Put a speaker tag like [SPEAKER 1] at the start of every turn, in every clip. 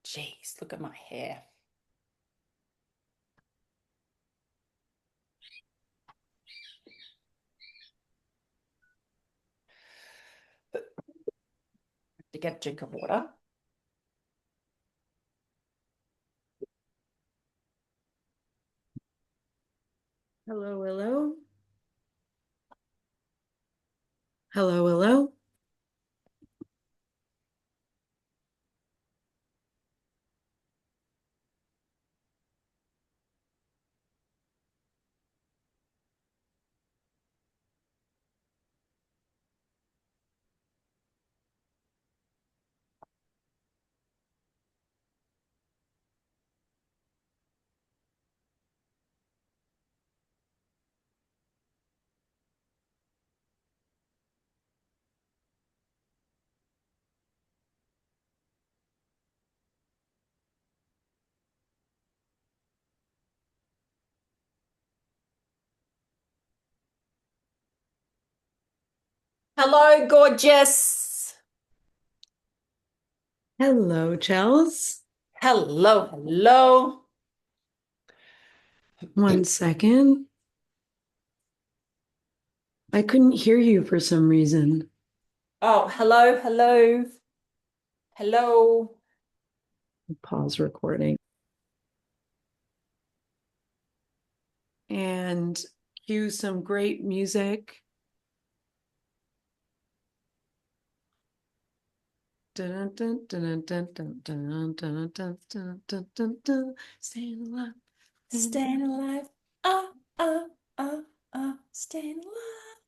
[SPEAKER 1] Jeez, look at my hair. To get a drink of water.
[SPEAKER 2] Hello, hello. Hello, hello.
[SPEAKER 1] Hello, gorgeous.
[SPEAKER 2] Hello, Chels.
[SPEAKER 1] Hello, hello.
[SPEAKER 2] One second. I couldn't hear you for some reason.
[SPEAKER 1] Oh, hello, hello, hello.
[SPEAKER 2] Pause recording. And cue some great music. Dun, dun, dun, dun, dun, dun, dun, dun, dun, dun, dun, dun. Staying alive.
[SPEAKER 1] Staying alive. Staying alive.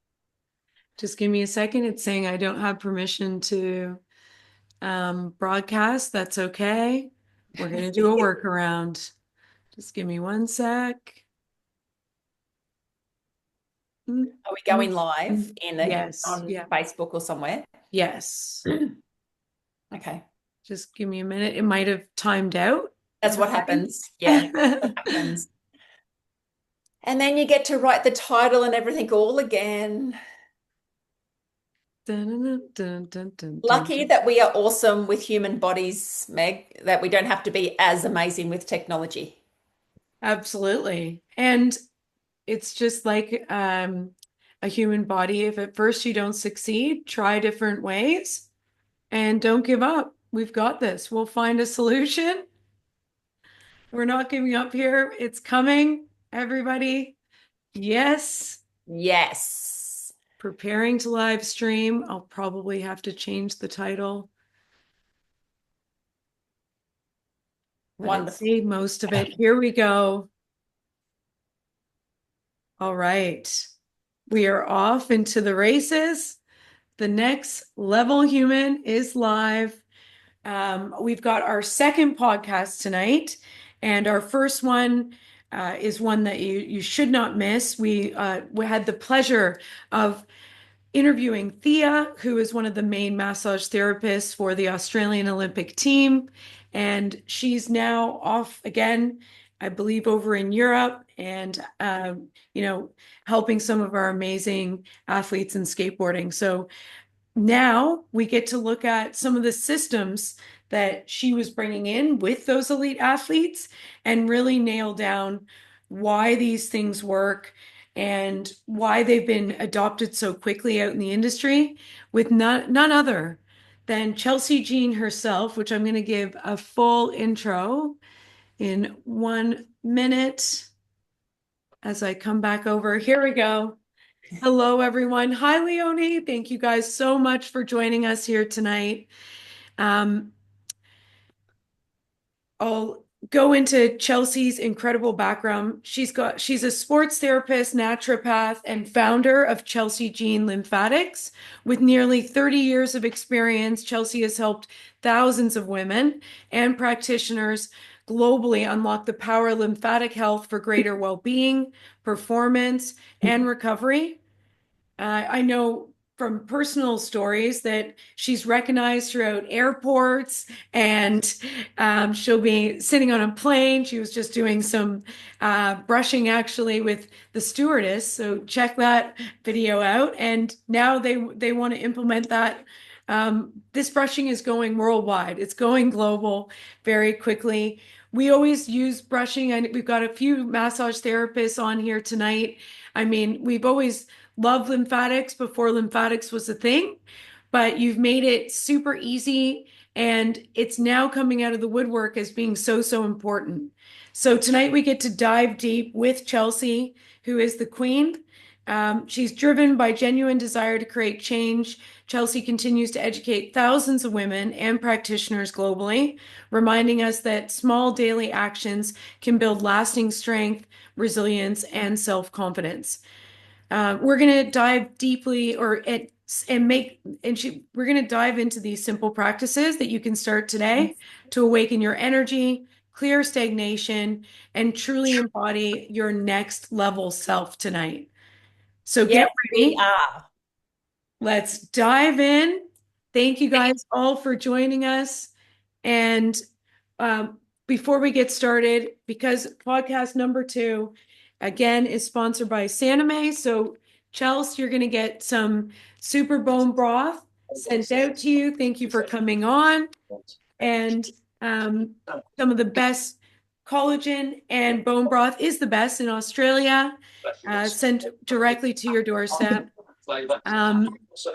[SPEAKER 2] Just give me a second. It's saying I don't have permission to broadcast. That's okay. We're going to do a workaround. Just give me one sec.
[SPEAKER 1] Are we going live
[SPEAKER 2] Yes.
[SPEAKER 1] on
[SPEAKER 2] Yeah.
[SPEAKER 1] Facebook or somewhere?
[SPEAKER 2] Yes.
[SPEAKER 1] Okay.
[SPEAKER 2] Just give me a minute. It might have timed out.
[SPEAKER 1] That's what happens. Yeah, that happens. And then you get to write the title and everything all again.
[SPEAKER 2] Dun, dun, dun, dun, dun, dun,
[SPEAKER 1] Lucky
[SPEAKER 2] dun.
[SPEAKER 1] that we are awesome with human bodies, Meg, that we don't have to be as amazing with technology.
[SPEAKER 2] Absolutely. And it's just like a human body. If at first you don't succeed, try different ways and don't give up. We've got this. We'll find a solution. We're not giving up here. It's coming, everybody. Yes.
[SPEAKER 1] Yes.
[SPEAKER 2] Preparing to live stream. I'll probably have to change the title. But I
[SPEAKER 1] Wonderful.
[SPEAKER 2] see most of it. Here we go. All right. We are off into the races. The next level human is live. We've got our second podcast tonight, and our first one is one that you should not miss. We had the pleasure of interviewing Thea, who is one of the main massage therapists for the Australian Olympic team. And she's now off again, I believe, over in Europe and, helping some of our amazing athletes in skateboarding. So now we get to look at some of the systems that she was bringing in with those elite athletes and really nail down why these things work and why they've been adopted so quickly out in the industry with none other than Chelsey Jean herself, which I'm going to give a full intro in 1 minute as I come back over. Here we go. Hello, everyone. Hi, Leonie. Thank you guys so much for joining us here tonight. Um, I'll go into Chelsey's incredible background. She's a sports therapist, naturopath, and founder of Chelsey Jean Lymphatics. With nearly 30 years of experience, Chelsey has helped thousands of women and practitioners globally unlock the power of lymphatic health for greater well-being, performance, and recovery. I know from personal stories that she's recognized throughout airports and she'll be sitting on a plane. She was just doing some brushing actually with the stewardess. So check that video out. And now they want to implement that This brushing is going worldwide. It's going global very quickly. We always use brushing, and we've got a few massage therapists on here tonight. I mean, we've always loved lymphatics before lymphatics was a thing, but you've made it super easy, and it's now coming out of the woodwork as being so, so important. So tonight we get to dive deep with Chelsey, who is the queen. She's driven by genuine desire to create change. Chelsey continues to educate thousands of women and practitioners globally, reminding us that small daily actions can build lasting strength, resilience, and self-confidence. We're going to dive deeply we're going to dive into these simple practices that you can start today to awaken your energy, clear stagnation, and truly embody your next level self tonight. So get
[SPEAKER 1] Yes, we
[SPEAKER 2] ready.
[SPEAKER 1] are.
[SPEAKER 2] Let's dive in. Thank you guys all for joining us. And before we get started, because podcast number 2, again, is sponsored by Saname. So, Chelsea, you're going to get some super bone broth sent out to you. Thank you for coming on. And some of the best collagen and bone broth is the best in Australia, sent directly to your doorstep.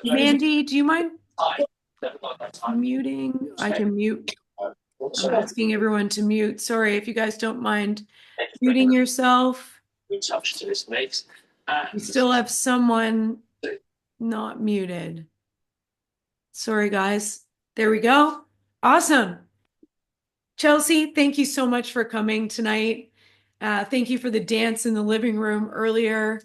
[SPEAKER 2] Mandy, do you mind muting? I can mute. I'm asking everyone to mute. Sorry if you guys don't mind muting yourself. We still have someone not muted. Sorry, guys. There we go. Awesome. Chelsey, thank you so much for coming tonight. Thank you for the dance in the living room earlier,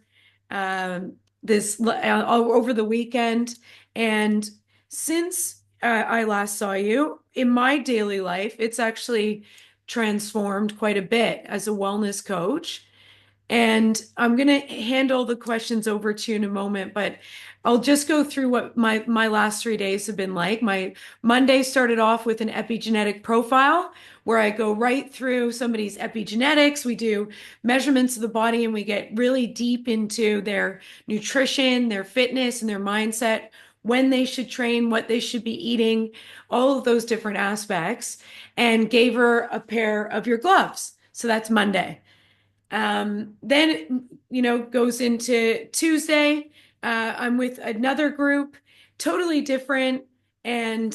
[SPEAKER 2] over the weekend. And since I last saw you in my daily life, it's actually transformed quite a bit as a wellness coach. And I'm going to handle the questions over to you in a moment, but I'll just go through what my last 3 days have been like. My Monday started off with an epigenetic profile where I go right through somebody's epigenetics. We do measurements of the body and we get really deep into their nutrition, their fitness, and their mindset, when they should train, what they should be eating, all of those different aspects, and gave her a pair of your gloves. So that's Monday. Then, goes into Tuesday. I'm with another group, totally different. And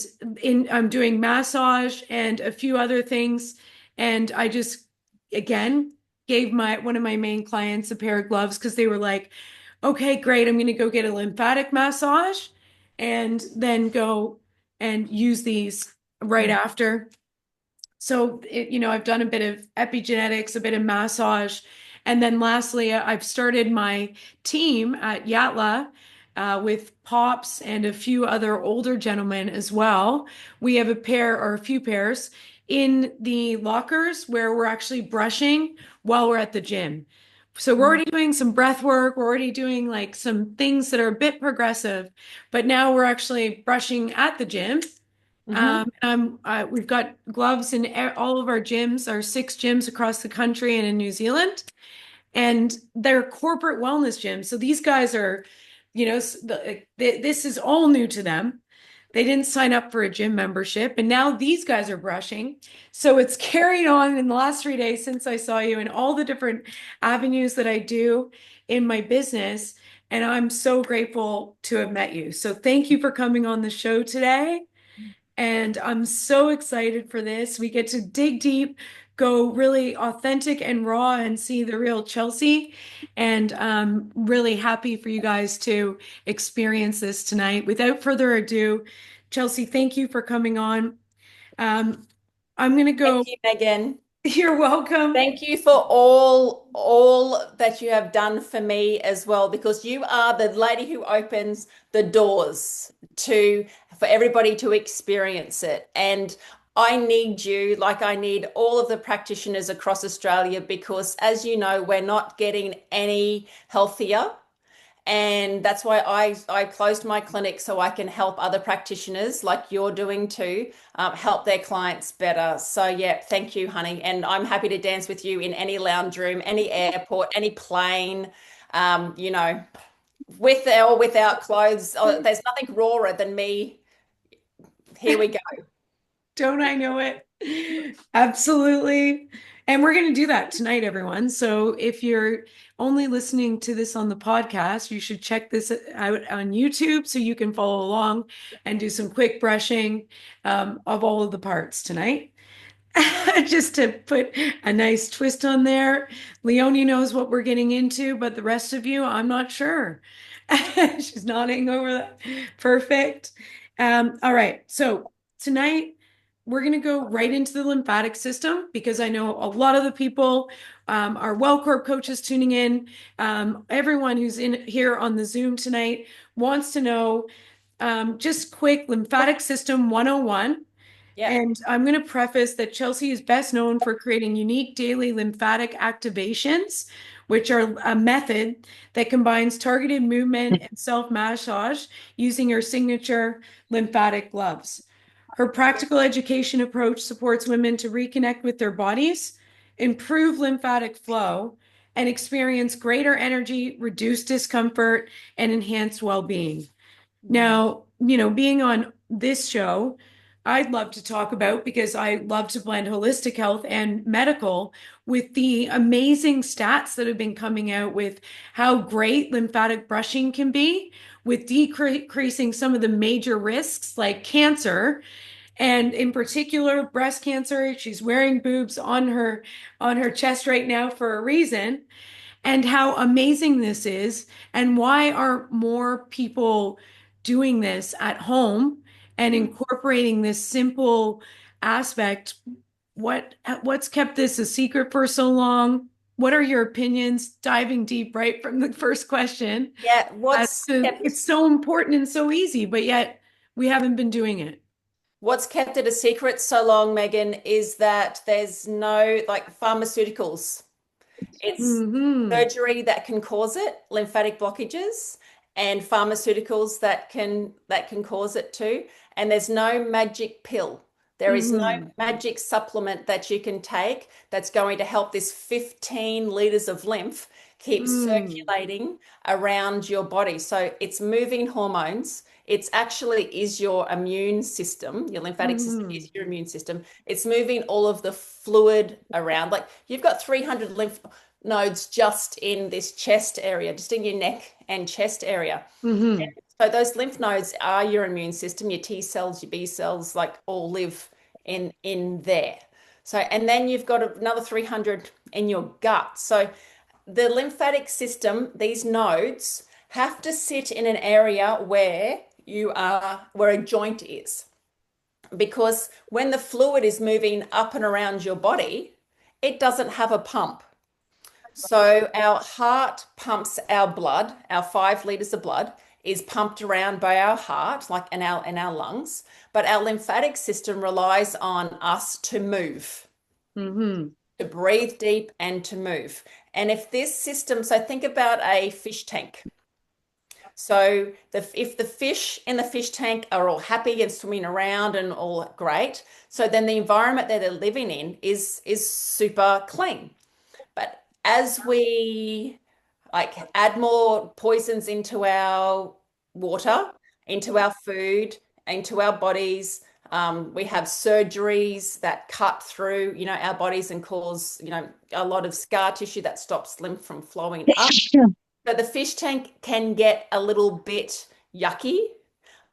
[SPEAKER 2] I'm doing massage and a few other things. And I just, again, gave one of my main clients a pair of gloves because they were like, okay, great. I'm going to go get a lymphatic massage and then go and use these right after. So, I've done a bit of epigenetics, a bit of massage. And then lastly, I've started my team at Yatla with Pops and a few other older gentlemen as well. We have a pair or a few pairs in the lockers where we're actually brushing while we're at the gym. So we're already doing some breath work. We're already doing like some things that are a bit progressive, but now we're actually brushing at the gym. We've got gloves in all of our gyms, our 6 gyms across the country and in New Zealand, and they're corporate wellness gyms. So these guys are, this is all new to them. They didn't sign up for a gym membership, and now these guys are brushing. So it's carried on in the last 3 days since I saw you and all the different avenues that I do in my business. And I'm so grateful to have met you. So thank you for coming on the show today. And I'm so excited for this. We get to dig deep, go really authentic and raw, and see the real Chelsey. And I'm really happy for you guys to experience this tonight. Without further ado, Chelsey, thank you for coming on. I'm going to go.
[SPEAKER 1] Thank you, Meghan.
[SPEAKER 2] You're welcome.
[SPEAKER 1] Thank you for all that you have done for me as well, because you are the lady who opens the doors for everybody to experience it. And I need you, like I need all of the practitioners across Australia, because as you know, we're not getting any healthier. And that's why I closed my clinic so I can help other practitioners like you're doing too, help their clients better. So yeah, thank you, honey. And I'm happy to dance with you in any lounge room, any airport, any plane, with or without clothes. Oh, there's nothing rawer than me, Here we go.
[SPEAKER 2] Don't I know it? Absolutely. And we're going to do that tonight, everyone. So if you're only listening to this on the podcast, you should check this out on YouTube so you can follow along and do some quick brushing of all of the parts tonight. Just to put a nice twist on there. Leonie knows what we're getting into, but the rest of you, I'm not sure. She's nodding over that. Perfect. All right. So tonight we're going to go right into the lymphatic system because I know a lot of the people, our WellCorp coaches tuning in, everyone who's in here on the Zoom tonight wants to know just quick lymphatic system 101.
[SPEAKER 1] Yeah.
[SPEAKER 2] And I'm going to preface that Chelsey is best known for creating unique daily lymphatic activations, which are a method that combines targeted movement and self-massage using her signature lymphatic gloves. Her practical education approach supports women to reconnect with their bodies, improve lymphatic flow, and experience greater energy, reduce discomfort, and enhance well-being. Now, being on this show, I'd love to talk about because I love to blend holistic health and medical with the amazing stats that have been coming out with how great lymphatic brushing can be with decreasing some of the major risks like cancer and in particular breast cancer. She's wearing boobs on her chest right now for a reason, and how amazing this is and why are more people doing this at home and incorporating this simple aspect. What's kept this a secret for so long? What are your opinions, diving deep right from the first question,
[SPEAKER 1] Yeah.
[SPEAKER 2] as to it's so important and so easy, but yet we haven't been doing it.
[SPEAKER 1] What's kept it a secret so long, Megan, is that there's no like pharmaceuticals. It's
[SPEAKER 2] Hmm.
[SPEAKER 1] surgery that can cause it, lymphatic blockages, and pharmaceuticals that can cause it too. And there's no magic pill. There is no
[SPEAKER 2] Hmm.
[SPEAKER 1] magic supplement that you can take that's going to help this 15 liters of lymph keep
[SPEAKER 2] Hmm.
[SPEAKER 1] circulating around your body. So it's moving hormones. It's actually is your immune system. Your lymphatic system
[SPEAKER 2] Hmm.
[SPEAKER 1] is your immune system. It's moving all of the fluid around. Like you've got 300 lymph nodes just in this chest area, just in your neck and chest area.
[SPEAKER 2] Hmm.
[SPEAKER 1] So those lymph nodes are your immune system, your T cells, your B cells, like all live in there. So, and then you've got another 300 in your gut. So the lymphatic system, these nodes have to sit in an area where a joint is. Because when the fluid is moving up and around your body, it doesn't have a pump. So our heart pumps our blood, our 5 liters of blood is pumped around by our heart, like in our lungs, but our lymphatic system relies on us to move,
[SPEAKER 2] Hmm.
[SPEAKER 1] to breathe deep and to move. And if this system, so think about a fish tank. So if the fish in the fish tank are all happy and swimming around and all great, so then the environment that they're living in is super clean. But as we like add more poisons into our water, into our food, into our bodies, we have surgeries that cut through, our bodies and cause, a lot of scar tissue that stops lymph from flowing up. So the fish tank can get a little bit yucky.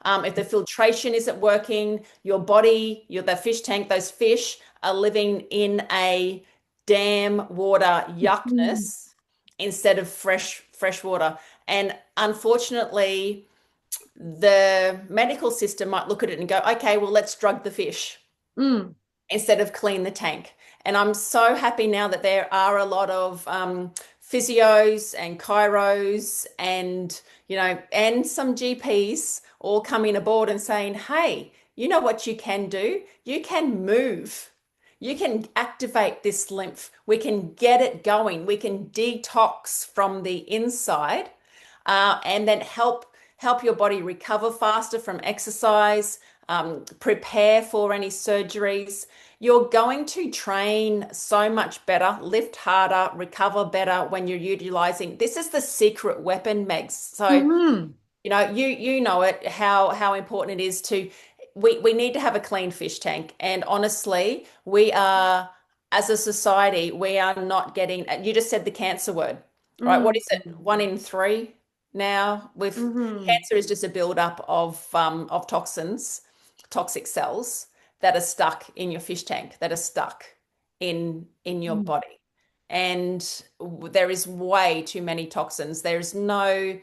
[SPEAKER 1] If the filtration isn't working, your body, the fish tank, those fish are living in a dam water
[SPEAKER 2] Hmm.
[SPEAKER 1] yuckness instead of fresh water. And unfortunately, the medical system might look at it and go, okay, well, let's drug the fish
[SPEAKER 2] Mm.
[SPEAKER 1] instead of clean the tank. And I'm so happy now that there are a lot of physios and chiros and some GPs all coming aboard and saying, hey, you know what you can do? You can move. You can activate this lymph. We can get it going. We can detox from the inside, and then help your body recover faster from exercise, prepare for any surgeries. You're going to train so much better, lift harder, recover better when you're utilizing. This is the secret weapon, Megs. So
[SPEAKER 2] Hmm.
[SPEAKER 1] you know it how important it is to we need to have a clean fish tank. And honestly, we are, as a society, we are not getting, you just said the cancer word, right? What is it?
[SPEAKER 2] Mm-hmm.
[SPEAKER 1] One in three now with
[SPEAKER 2] Mm-hmm.
[SPEAKER 1] cancer is just a buildup of toxins, toxic cells that are stuck in your fish tank, that are stuck in your body. And there is way too many toxins. There's no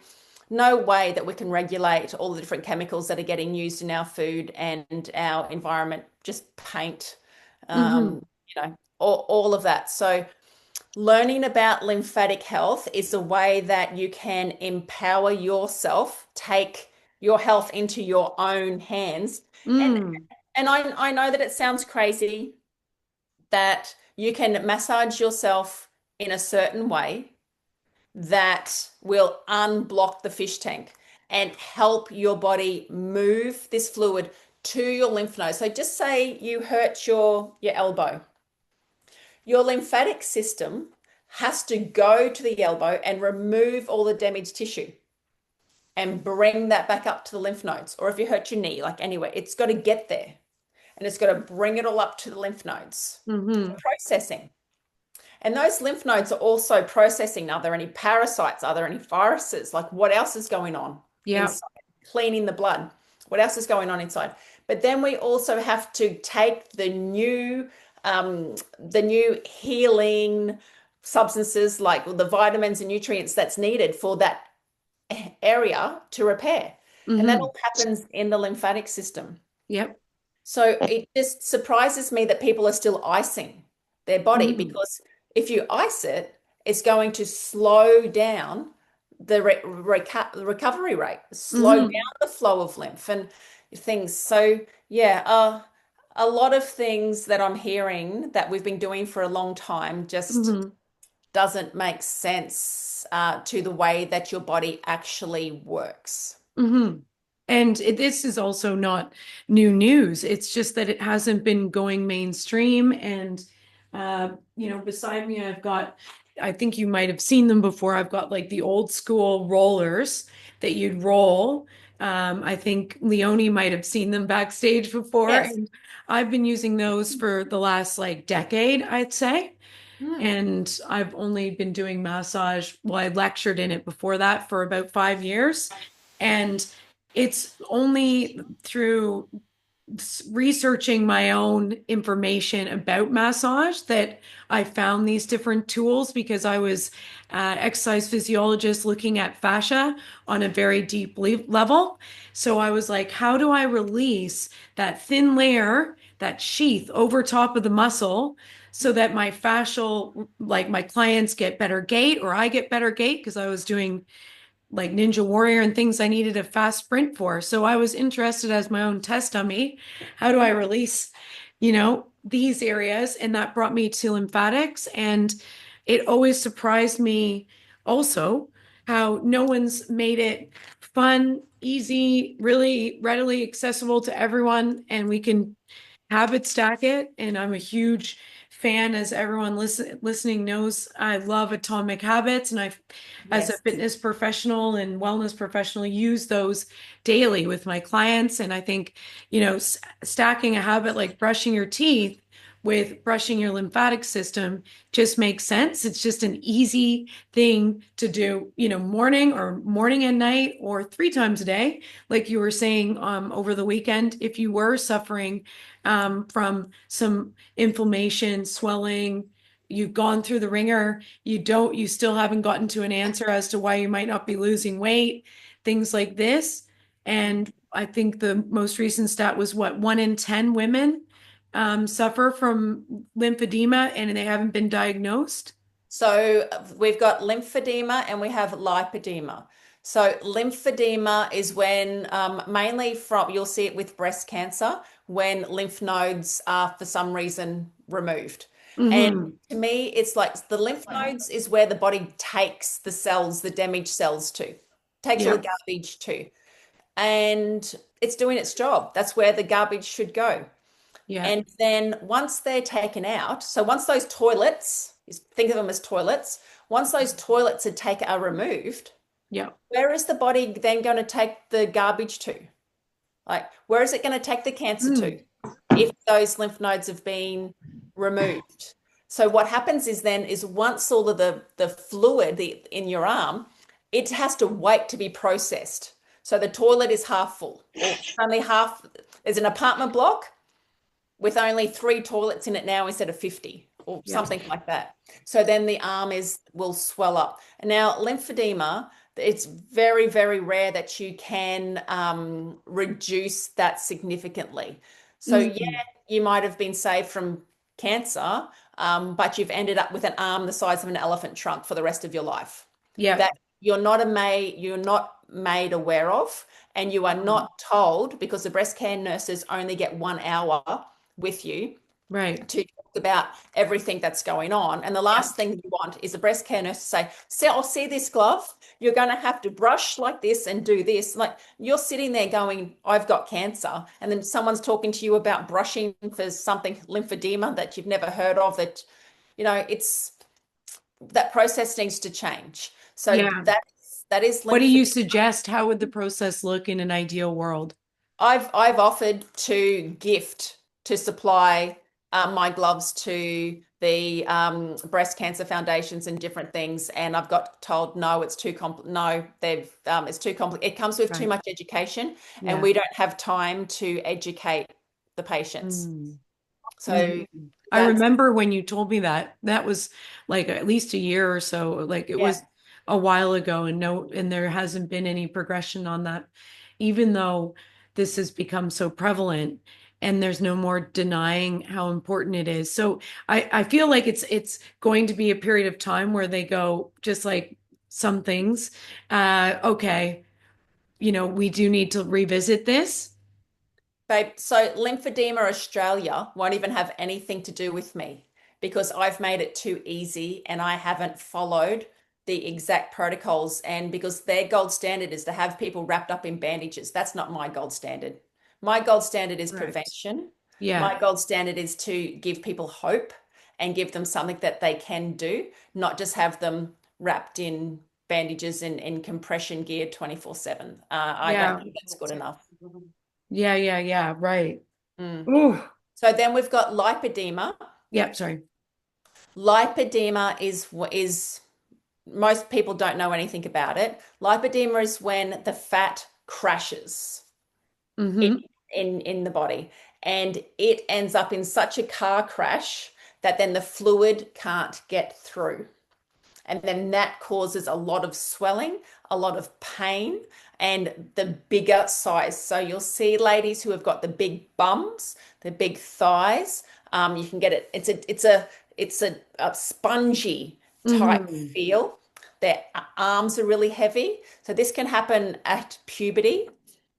[SPEAKER 1] way that we can regulate all the different chemicals that are getting used in our food and our environment, just paint,
[SPEAKER 2] Mm-hmm.
[SPEAKER 1] all of that. So, learning about lymphatic health is a way that you can empower yourself, take your health into your own hands. And
[SPEAKER 2] Mm.
[SPEAKER 1] and I know that it sounds crazy that you can massage yourself in a certain way that will unblock the fish tank and help your body move this fluid to your lymph node. So just say you hurt your elbow. Your lymphatic system has to go to the elbow and remove all the damaged tissue and bring that back up to the lymph nodes. Or if you hurt your knee, like anyway, it's got to get there and it's got to bring it all up to the lymph nodes for
[SPEAKER 2] Mm-hmm.
[SPEAKER 1] processing. And those lymph nodes are also processing. Are there any parasites? Are there any viruses? Like what else is going on
[SPEAKER 2] Yeah.
[SPEAKER 1] inside? Cleaning the blood. What else is going on inside? But then we also have to take the new healing substances like the vitamins and nutrients that's needed for that area to repair. And that
[SPEAKER 2] Mm-hmm.
[SPEAKER 1] all happens in the lymphatic system.
[SPEAKER 2] Yep.
[SPEAKER 1] So it just surprises me that people are still icing their body
[SPEAKER 2] Mm-hmm.
[SPEAKER 1] because if you ice it, it's going to slow down the recovery rate, slow down
[SPEAKER 2] Mm-hmm.
[SPEAKER 1] the flow of lymph and things. So, yeah, a lot of things that I'm hearing that we've been doing for a long time just
[SPEAKER 2] Mm-hmm.
[SPEAKER 1] doesn't make sense to the way that your body actually works.
[SPEAKER 2] Mm-hmm. And this is also not new news. It's just that it hasn't been going mainstream. And, beside me, I've got, I think you might have seen them before. I've got like the old school rollers that you'd roll. I think Leonie might have seen them backstage before.
[SPEAKER 1] Yes.
[SPEAKER 2] And I've been using those for the last like decade, I'd say.
[SPEAKER 1] Mm.
[SPEAKER 2] And I've only been doing massage. Well, I lectured in it before that for about 5 years. And it's only through researching my own information about massage that I found these different tools because I was exercise physiologist looking at fascia on a very deep level. So I was like, how do I release that thin layer, that sheath over top of the muscle so that my fascial, like my clients get better gait or I get better gait because I was doing like Ninja Warrior and things I needed a fast sprint for. So I was interested as my own test dummy. How do I release, these areas? And that brought me to lymphatics. And it always surprised me also how no one's made it fun, easy, really readily accessible to everyone. And we can habit stack it. And I'm a huge fan, as everyone listening knows, I love atomic habits. And as a
[SPEAKER 1] Yes.
[SPEAKER 2] fitness professional and wellness professional, use those daily with my clients. And I think, stacking a habit like brushing your teeth with brushing your lymphatic system just makes sense. It's just an easy thing to do, morning and night or 3 times a day. Like you were saying, over the weekend, if you were suffering from some inflammation, swelling, you've gone through the ringer, you still haven't gotten to an answer as to why you might not be losing weight, things like this. And I think the most recent stat was what, 1 in 10 women suffer from lymphedema and they haven't been diagnosed.
[SPEAKER 1] So we've got lymphedema and we have lipedema. So lymphedema is when mainly from you'll see it with breast cancer when lymph nodes are for some reason removed. And
[SPEAKER 2] Mm-hmm.
[SPEAKER 1] to me, it's like the lymph nodes is where the body takes the cells, the damaged cells to, takes all the
[SPEAKER 2] Yep.
[SPEAKER 1] garbage to, and it's doing its job. That's where the garbage should go.
[SPEAKER 2] Yeah.
[SPEAKER 1] And then once they're taken out, so once those toilets, think of them as toilets, once those toilets are removed,
[SPEAKER 2] Yep.
[SPEAKER 1] where is the body then going to take the garbage to? Like, where is it going to take the cancer to
[SPEAKER 2] Mm.
[SPEAKER 1] if those lymph nodes have been removed? So what happens is then is once all of the fluid in your arm, it has to wait to be processed. So the toilet is half full, or only half. There's an apartment block with only 3 toilets in it now instead of 50 or
[SPEAKER 2] Yeah.
[SPEAKER 1] something like that. So then the arm is will swell up. And now lymphedema, it's very, very rare that you can reduce that significantly. So yeah,
[SPEAKER 2] Mm.
[SPEAKER 1] you might have been saved from cancer, but you've ended up with an arm the size of an elephant trunk for the rest of your life.
[SPEAKER 2] Yeah.
[SPEAKER 1] That you're not made aware of, and you are
[SPEAKER 2] Mm.
[SPEAKER 1] not told because the breast care nurses only get 1 hour with you
[SPEAKER 2] Right.
[SPEAKER 1] to talk about everything that's going on. And the
[SPEAKER 2] Yeah.
[SPEAKER 1] last thing you want is a breast care nurse to say, "See, I'll see this glove. You're going to have to brush like this and do this." Like you're sitting there going, "I've got cancer." And then someone's talking to you about brushing for something lymphedema that you've never heard of that, it's that process needs to change. So
[SPEAKER 2] Yeah.
[SPEAKER 1] that is
[SPEAKER 2] What do you
[SPEAKER 1] lymphedema.
[SPEAKER 2] suggest? How would the process look in an ideal world?
[SPEAKER 1] I've offered to gift to supply my gloves to the breast cancer foundations and different things, and I've got told no, it's too no, they've it's too complicated. It comes with too
[SPEAKER 2] Right.
[SPEAKER 1] much education, and
[SPEAKER 2] Yeah.
[SPEAKER 1] we don't have time to educate the patients.
[SPEAKER 2] Mm.
[SPEAKER 1] So
[SPEAKER 2] Mhm. I
[SPEAKER 1] that's
[SPEAKER 2] remember when you told me that. That was like at least a year or so. Like it
[SPEAKER 1] yeah.
[SPEAKER 2] was a while ago, and no, and there hasn't been any progression on that, even though this has become so prevalent and there's no more denying how important it is. So I feel like it's going to be a period of time where they go, just like some things, okay, we do need to revisit this.
[SPEAKER 1] Babe, so Lymphedema Australia won't even have anything to do with me because I've made it too easy and I haven't followed the exact protocols. And because their gold standard is to have people wrapped up in bandages. That's not my gold standard. My gold standard is
[SPEAKER 2] Correct.
[SPEAKER 1] prevention.
[SPEAKER 2] Yeah.
[SPEAKER 1] My gold standard is to give people hope and give them something that they can do, not just have them wrapped in bandages and in compression gear 24/7. I don't
[SPEAKER 2] Yeah.
[SPEAKER 1] think that's good enough.
[SPEAKER 2] Yeah, yeah, yeah, right.
[SPEAKER 1] Mm.
[SPEAKER 2] Ooh.
[SPEAKER 1] So then we've got lipedema.
[SPEAKER 2] Yep, sorry.
[SPEAKER 1] Lipedema is most people don't know anything about it. Lipedema is when the fat crashes in
[SPEAKER 2] Mm-hmm.
[SPEAKER 1] in the body and it ends up in such a car crash that then the fluid can't get through. And then that causes a lot of swelling, a lot of pain, and the bigger size. So you'll see ladies who have got the big bums, the big thighs. You can get it. It's a spongy type
[SPEAKER 2] Mm-hmm.
[SPEAKER 1] feel. Their arms are really heavy. So this can happen at puberty.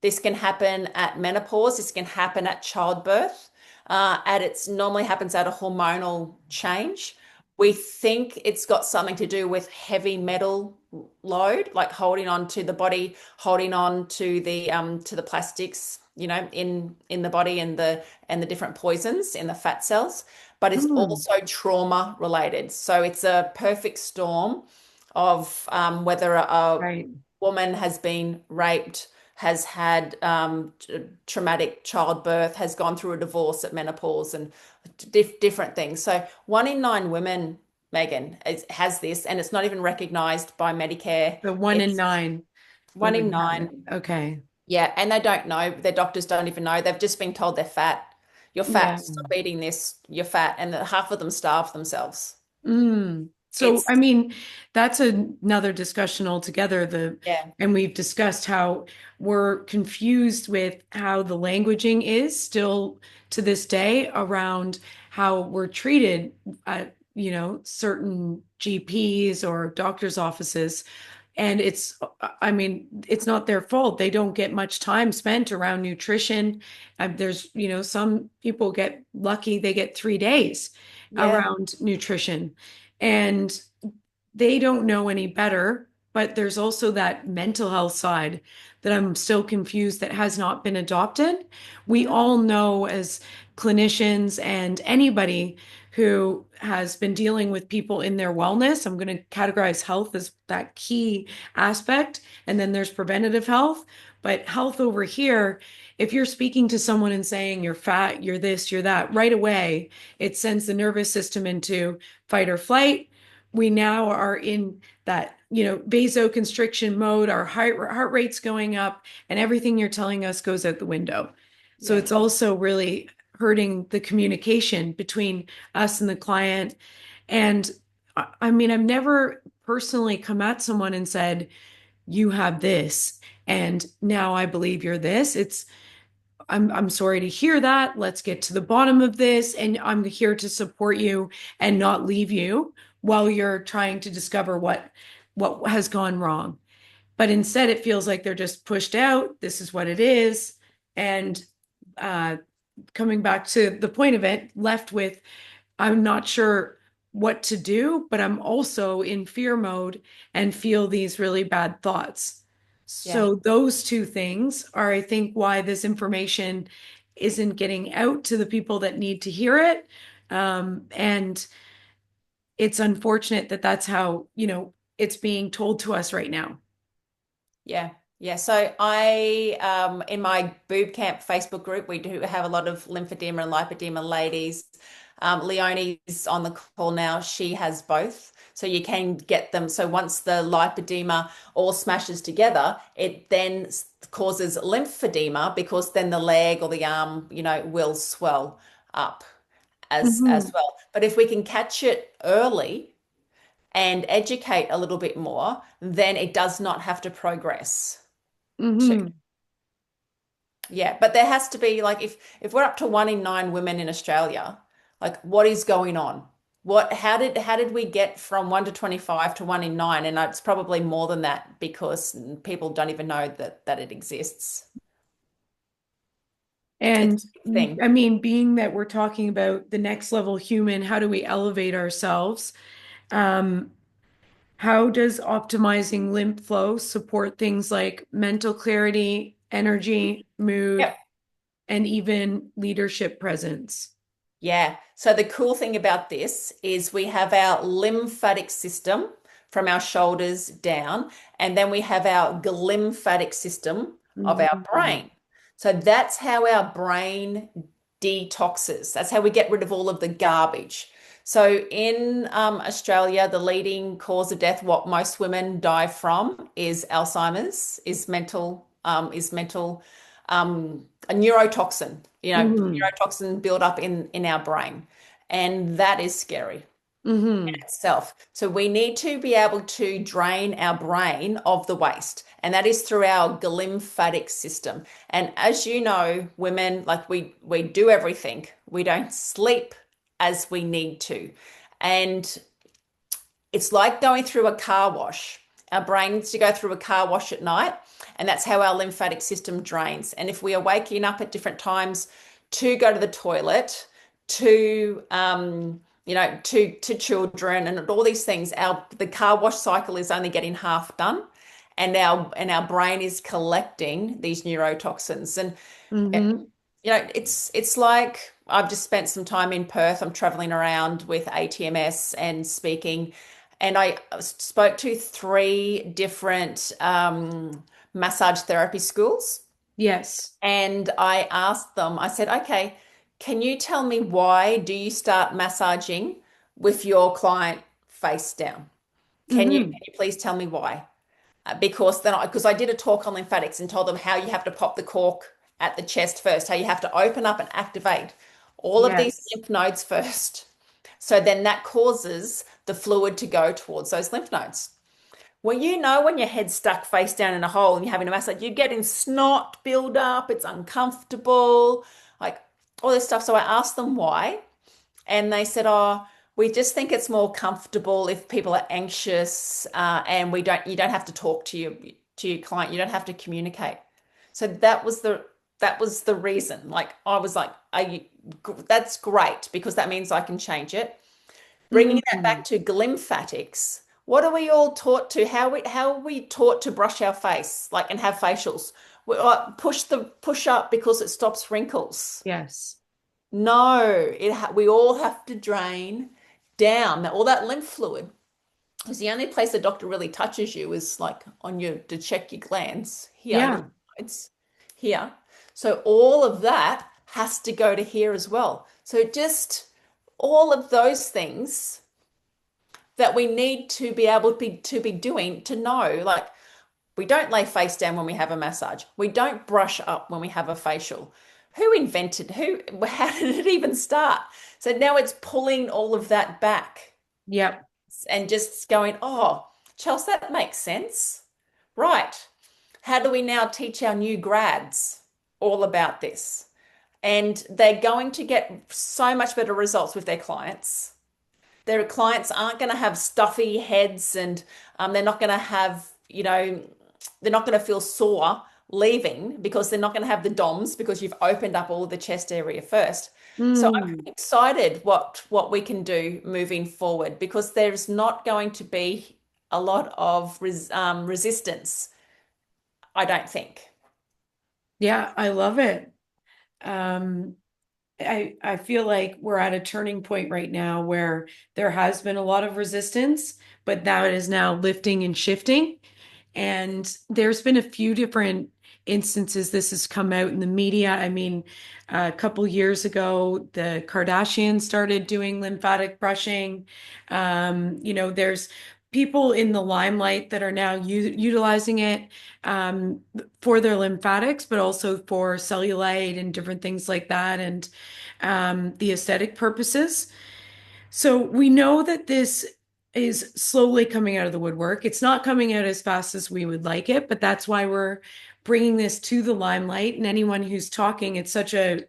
[SPEAKER 1] This can happen at menopause. This can happen at childbirth. It's normally happens at a hormonal change. We think it's got something to do with heavy metal load, like holding on to the body, holding on to the plastics, in the body and the different poisons in the fat cells. But it's
[SPEAKER 2] Mm.
[SPEAKER 1] also trauma related. So it's a perfect storm of whether a
[SPEAKER 2] Right.
[SPEAKER 1] woman has been raped, has had traumatic childbirth, has gone through a divorce at menopause, and different things. So 1 in 9 women, Megan, has this, and it's not even recognized by Medicare.
[SPEAKER 2] The one in
[SPEAKER 1] It's
[SPEAKER 2] nine
[SPEAKER 1] one in
[SPEAKER 2] women have it.
[SPEAKER 1] nine.
[SPEAKER 2] Okay.
[SPEAKER 1] Yeah, and they don't know. Their doctors don't even know. They've just been told they're fat. You're
[SPEAKER 2] Yeah.
[SPEAKER 1] fat. Stop eating this. You're fat. And half of them starve themselves.
[SPEAKER 2] Mm. So,
[SPEAKER 1] It's,
[SPEAKER 2] I mean, that's another discussion altogether.
[SPEAKER 1] yeah,
[SPEAKER 2] And we've discussed how we're confused with how the languaging is still to this day around how we're treated at, certain GPs or doctor's offices. And I mean, it's not their fault. They don't get much time spent around nutrition. There's, some people get lucky, they get 3 days
[SPEAKER 1] yeah,
[SPEAKER 2] around nutrition. And they don't know any better. But there's also that mental health side that I'm still confused that has not been adopted. We
[SPEAKER 1] no,
[SPEAKER 2] all know as clinicians and anybody who has been dealing with people in their wellness. I'm going to categorize health as that key aspect. And then there's preventative health. But health over here, if you're speaking to someone and saying you're fat, you're this, you're that, right away, it sends the nervous system into fight or flight. We now are in that, vasoconstriction mode, our heart rate's going up, and everything you're telling us goes out the window. So
[SPEAKER 1] Yeah.
[SPEAKER 2] it's also really hurting the communication between us and the client. And I mean, I've never personally come at someone and said, you have this, and now I believe you're this. I'm sorry to hear that. Let's get to the bottom of this. And I'm here to support you and not leave you while you're trying to discover what has gone wrong. But instead, it feels like they're just pushed out. This is what it is. And uh, coming back to the point of it, left with, I'm not sure what to do, but I'm also in fear mode and feel these really bad thoughts.
[SPEAKER 1] Yeah.
[SPEAKER 2] So those two things are, I think, why this information isn't getting out to the people that need to hear it. And it's unfortunate that that's how, it's being told to us right now.
[SPEAKER 1] Yeah. Yeah. So in my boob camp Facebook group, we do have a lot of lymphedema and lipedema ladies. Leonie's on the call now. She has both. So you can get them. So once the lipedema all smashes together, it then causes lymphedema because then the leg or the arm, will swell up as
[SPEAKER 2] Hmm.
[SPEAKER 1] well. But if we can catch it early and educate a little bit more, then it does not have to progress. To,
[SPEAKER 2] Hmm.
[SPEAKER 1] yeah, but there has to be like if we're up to 1 in 9 women in Australia, like what is going on? How did we get from 1 to 25 to 1 in 9? And it's probably more than that because people don't even know that it exists. It's
[SPEAKER 2] And
[SPEAKER 1] a big thing.
[SPEAKER 2] I mean, being that we're talking about the next level human, how do we elevate ourselves? Um, how does optimizing lymph flow support things like mental clarity, energy, mood,
[SPEAKER 1] Yep.
[SPEAKER 2] and even leadership presence?
[SPEAKER 1] Yeah. So the cool thing about this is we have our lymphatic system from our shoulders down, and then we have our glymphatic system of our
[SPEAKER 2] Mhm.
[SPEAKER 1] brain. So that's how our brain detoxes. That's how we get rid of all of the garbage. So in Australia, the leading cause of death, what most women die from, is Alzheimer's, is mental a neurotoxin,
[SPEAKER 2] Mhm.
[SPEAKER 1] neurotoxin build up in our brain. And that is scary
[SPEAKER 2] Mhm.
[SPEAKER 1] itself. So we need to be able to drain our brain of the waste, and that is through our glymphatic system. And as you know, women, like we do everything. We don't sleep as we need to. And it's like going through a car wash. Our brain needs to go through a car wash at night, and that's how our lymphatic system drains. And if we are waking up at different times to go to the toilet, to children and all these things, the car wash cycle is only getting half done, and our brain is collecting these neurotoxins. And
[SPEAKER 2] Mhm.
[SPEAKER 1] it's like I've just spent some time in Perth. I'm traveling around with ATMS and speaking, and I spoke to 3 different massage therapy schools.
[SPEAKER 2] Yes.
[SPEAKER 1] And I asked them, I said, okay, can you tell me why do you start massaging with your client face down? Can you
[SPEAKER 2] Mhm.
[SPEAKER 1] can you please tell me why? Because I did a talk on lymphatics and told them how you have to pop the cork at the chest first, how you have to open up and activate all of these
[SPEAKER 2] Yes.
[SPEAKER 1] lymph nodes first. So then that causes the fluid to go towards those lymph nodes. Well, when your head's stuck face down in a hole and you're having a massage, you're getting snot build up, it's uncomfortable, like all this stuff. So I asked them why, and they said, "Oh, we just think it's more comfortable if people are anxious, and you don't have to talk to your client, you don't have to communicate." So that was the reason. Like I was like, that's great because that means I can change it. Bringing that back
[SPEAKER 2] Mhm.
[SPEAKER 1] to lymphatics, what are we all taught to? How are we taught to brush our face, like and have facials? We push up because it stops wrinkles.
[SPEAKER 2] Yes.
[SPEAKER 1] No, we all have to drain down all that lymph fluid. Because the only place the doctor really touches you is like on your to check your glands here, your
[SPEAKER 2] Yeah.
[SPEAKER 1] sides here. So all of that has to go to here as well. So just all of those things that we need to be able to be doing to know, like we don't lay face down when we have a massage. We don't brush up when we have a facial. How did it even start? So now it's pulling all of that back
[SPEAKER 2] Yep.
[SPEAKER 1] and just going, oh, Chelsea, that makes sense. Right. How do we now teach our new grads all about this? And they're going to get so much better results with their clients. Their clients aren't going to have stuffy heads and they're not going to have, they're not going to feel sore leaving because they're not going to have the DOMS because you've opened up all of the chest area first. So I'm
[SPEAKER 2] Mm.
[SPEAKER 1] pretty excited what we can do moving forward because there's not going to be a lot of resistance, I don't think.
[SPEAKER 2] Yeah, I love it. Um, I feel like we're at a turning point right now where there has been a lot of resistance, but that is now lifting and shifting. And there's been a few different instances this has come out in the media. I mean, a couple years ago, the Kardashians started doing lymphatic brushing. There's people in the limelight that are now utilizing it um, for their lymphatics, but also for cellulite and different things like that, and the aesthetic purposes. So we know that this is slowly coming out of the woodwork. It's not coming out as fast as we would like it, but that's why we're bringing this to the limelight. And anyone who's talking, it's such an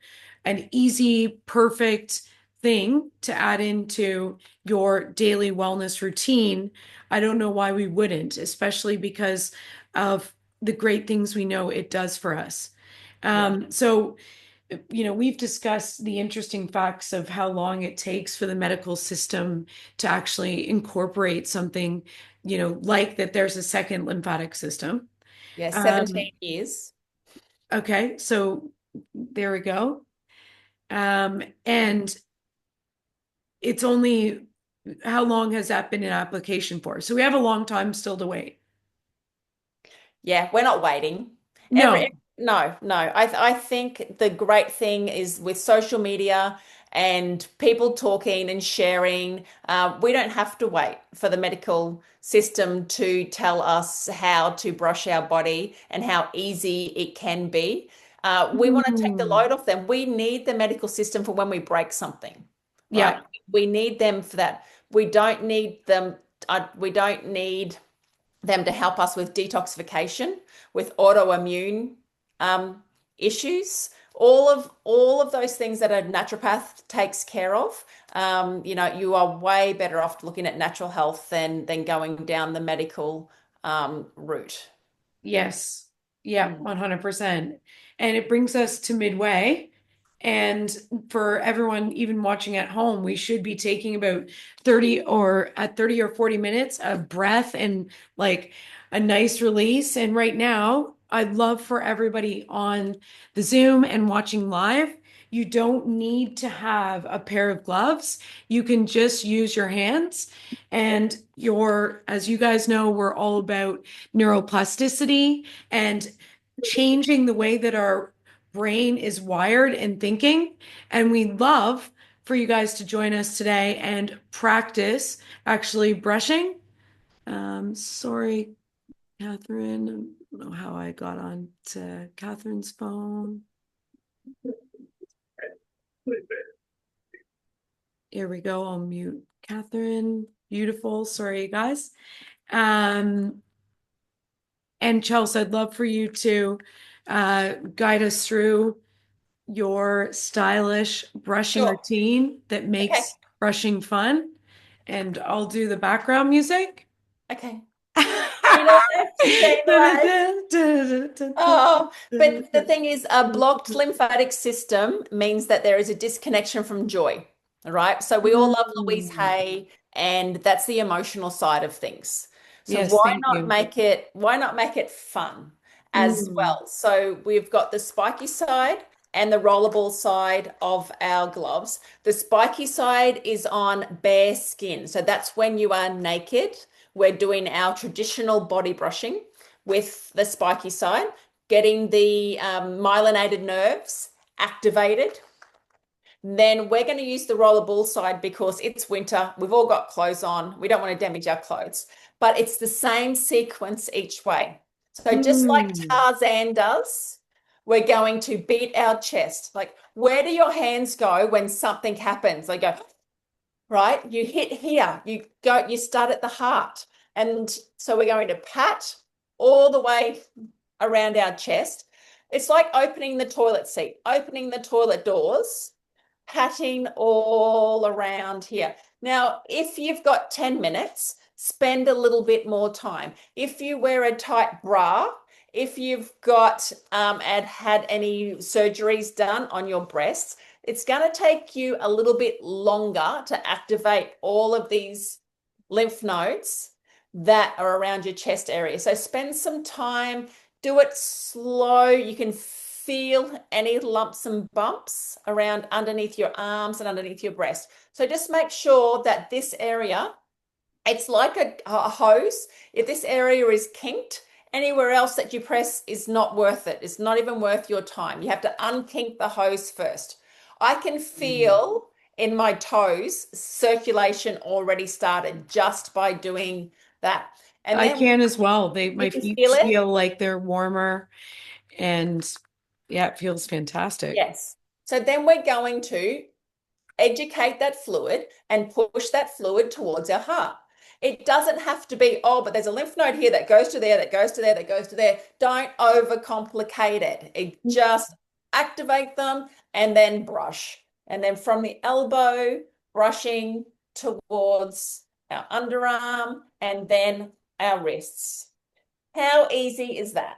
[SPEAKER 2] easy, perfect thing to add into your daily wellness routine. I don't know why we wouldn't, especially because of the great things we know it does for us.
[SPEAKER 1] Yeah.
[SPEAKER 2] So we've discussed the interesting facts of how long it takes for the medical system to actually incorporate something, like that there's a second lymphatic system.
[SPEAKER 1] Yeah,
[SPEAKER 2] Um,
[SPEAKER 1] 17 years.
[SPEAKER 2] okay, so there we go. And it's only, how long has that been in application for? So we have a long time still to wait.
[SPEAKER 1] Yeah, we're not waiting.
[SPEAKER 2] No.
[SPEAKER 1] No, no. I think the great thing is with social media and people talking and sharing, we don't have to wait for the medical system to tell us how to brush our body and how easy it can be. We want to take the
[SPEAKER 2] Mm.
[SPEAKER 1] load off them. We need the medical system for when we break something, right?
[SPEAKER 2] Yeah.
[SPEAKER 1] We need them for that. We don't need them. We don't need them to help us with detoxification, with autoimmune um, issues, all of those things that a naturopath takes care of. You are way better off looking at natural health than going down the medical route.
[SPEAKER 2] Yes. Yeah,
[SPEAKER 1] Mm.
[SPEAKER 2] 100%. And it brings us to midway. And for everyone even watching at home, we should be taking about 30 or 40 minutes of breath and like a nice release. And right now, I'd love for everybody on the Zoom and watching live. You don't need to have a pair of gloves. You can just use your hands. And as you guys know, we're all about neuroplasticity and changing the way that our brain is wired and thinking. And we'd love for you guys to join us today and practice actually brushing. Sorry, Catherine. I don't know how I got on to Catherine's phone. Here we go. I'll mute Catherine. Beautiful. Sorry, guys. Um, and Chelsea, I'd love for you to guide us through your stylish brushing
[SPEAKER 1] Sure.
[SPEAKER 2] routine that
[SPEAKER 1] Okay.
[SPEAKER 2] makes brushing fun. And I'll do the background music.
[SPEAKER 1] Okay. Chain left, chain left. Oh, but the thing is, a blocked lymphatic system means that there is a disconnection from joy. All right. So we all love Louise
[SPEAKER 2] Mm.
[SPEAKER 1] Hay, and that's the emotional side of things. So
[SPEAKER 2] Yes, thank you.
[SPEAKER 1] why not make it fun as
[SPEAKER 2] Mm.
[SPEAKER 1] well? So we've got the spiky side and the rollerball side of our gloves. The spiky side is on bare skin. So that's when you are naked. We're doing our traditional body brushing with the spiky side, getting the myelinated nerves activated. Then we're going to use the rollerball side because it's winter. We've all got clothes on. We don't want to damage our clothes, but it's the same sequence each way. So just like
[SPEAKER 2] Mm.
[SPEAKER 1] Tarzan does, we're going to beat our chest. Like, where do your hands go when something happens? They go, right? You hit here. You start at the heart. And so we're going to pat all the way around our chest. It's like opening the toilet seat, opening the toilet doors, patting all around here. Now, if you've got 10 minutes, spend a little bit more time. If you wear a tight bra, if you've got and had any surgeries done on your breasts, it's going to take you a little bit longer to activate all of these lymph nodes that are around your chest area. So spend some time, do it slow. You can feel any lumps and bumps around underneath your arms and underneath your breast. So just make sure that this area, it's like a hose. If this area is kinked, anywhere else that you press is not worth it. It's not even worth your time. You have to unkink the hose first. I can feel in my toes circulation already started just by doing that. And
[SPEAKER 2] I
[SPEAKER 1] then
[SPEAKER 2] can as well.
[SPEAKER 1] you
[SPEAKER 2] My
[SPEAKER 1] can
[SPEAKER 2] feet
[SPEAKER 1] feel it.
[SPEAKER 2] feel like they're warmer and yeah, it feels fantastic.
[SPEAKER 1] Yes. So then we're going to educate that fluid and push that fluid towards our heart. It doesn't have to be, oh, but there's a lymph node here that goes to there, that goes to there, that goes to there. Don't overcomplicate it. It just activate them and then brush. And then from the elbow, brushing towards our underarm and then our wrists. How easy is that?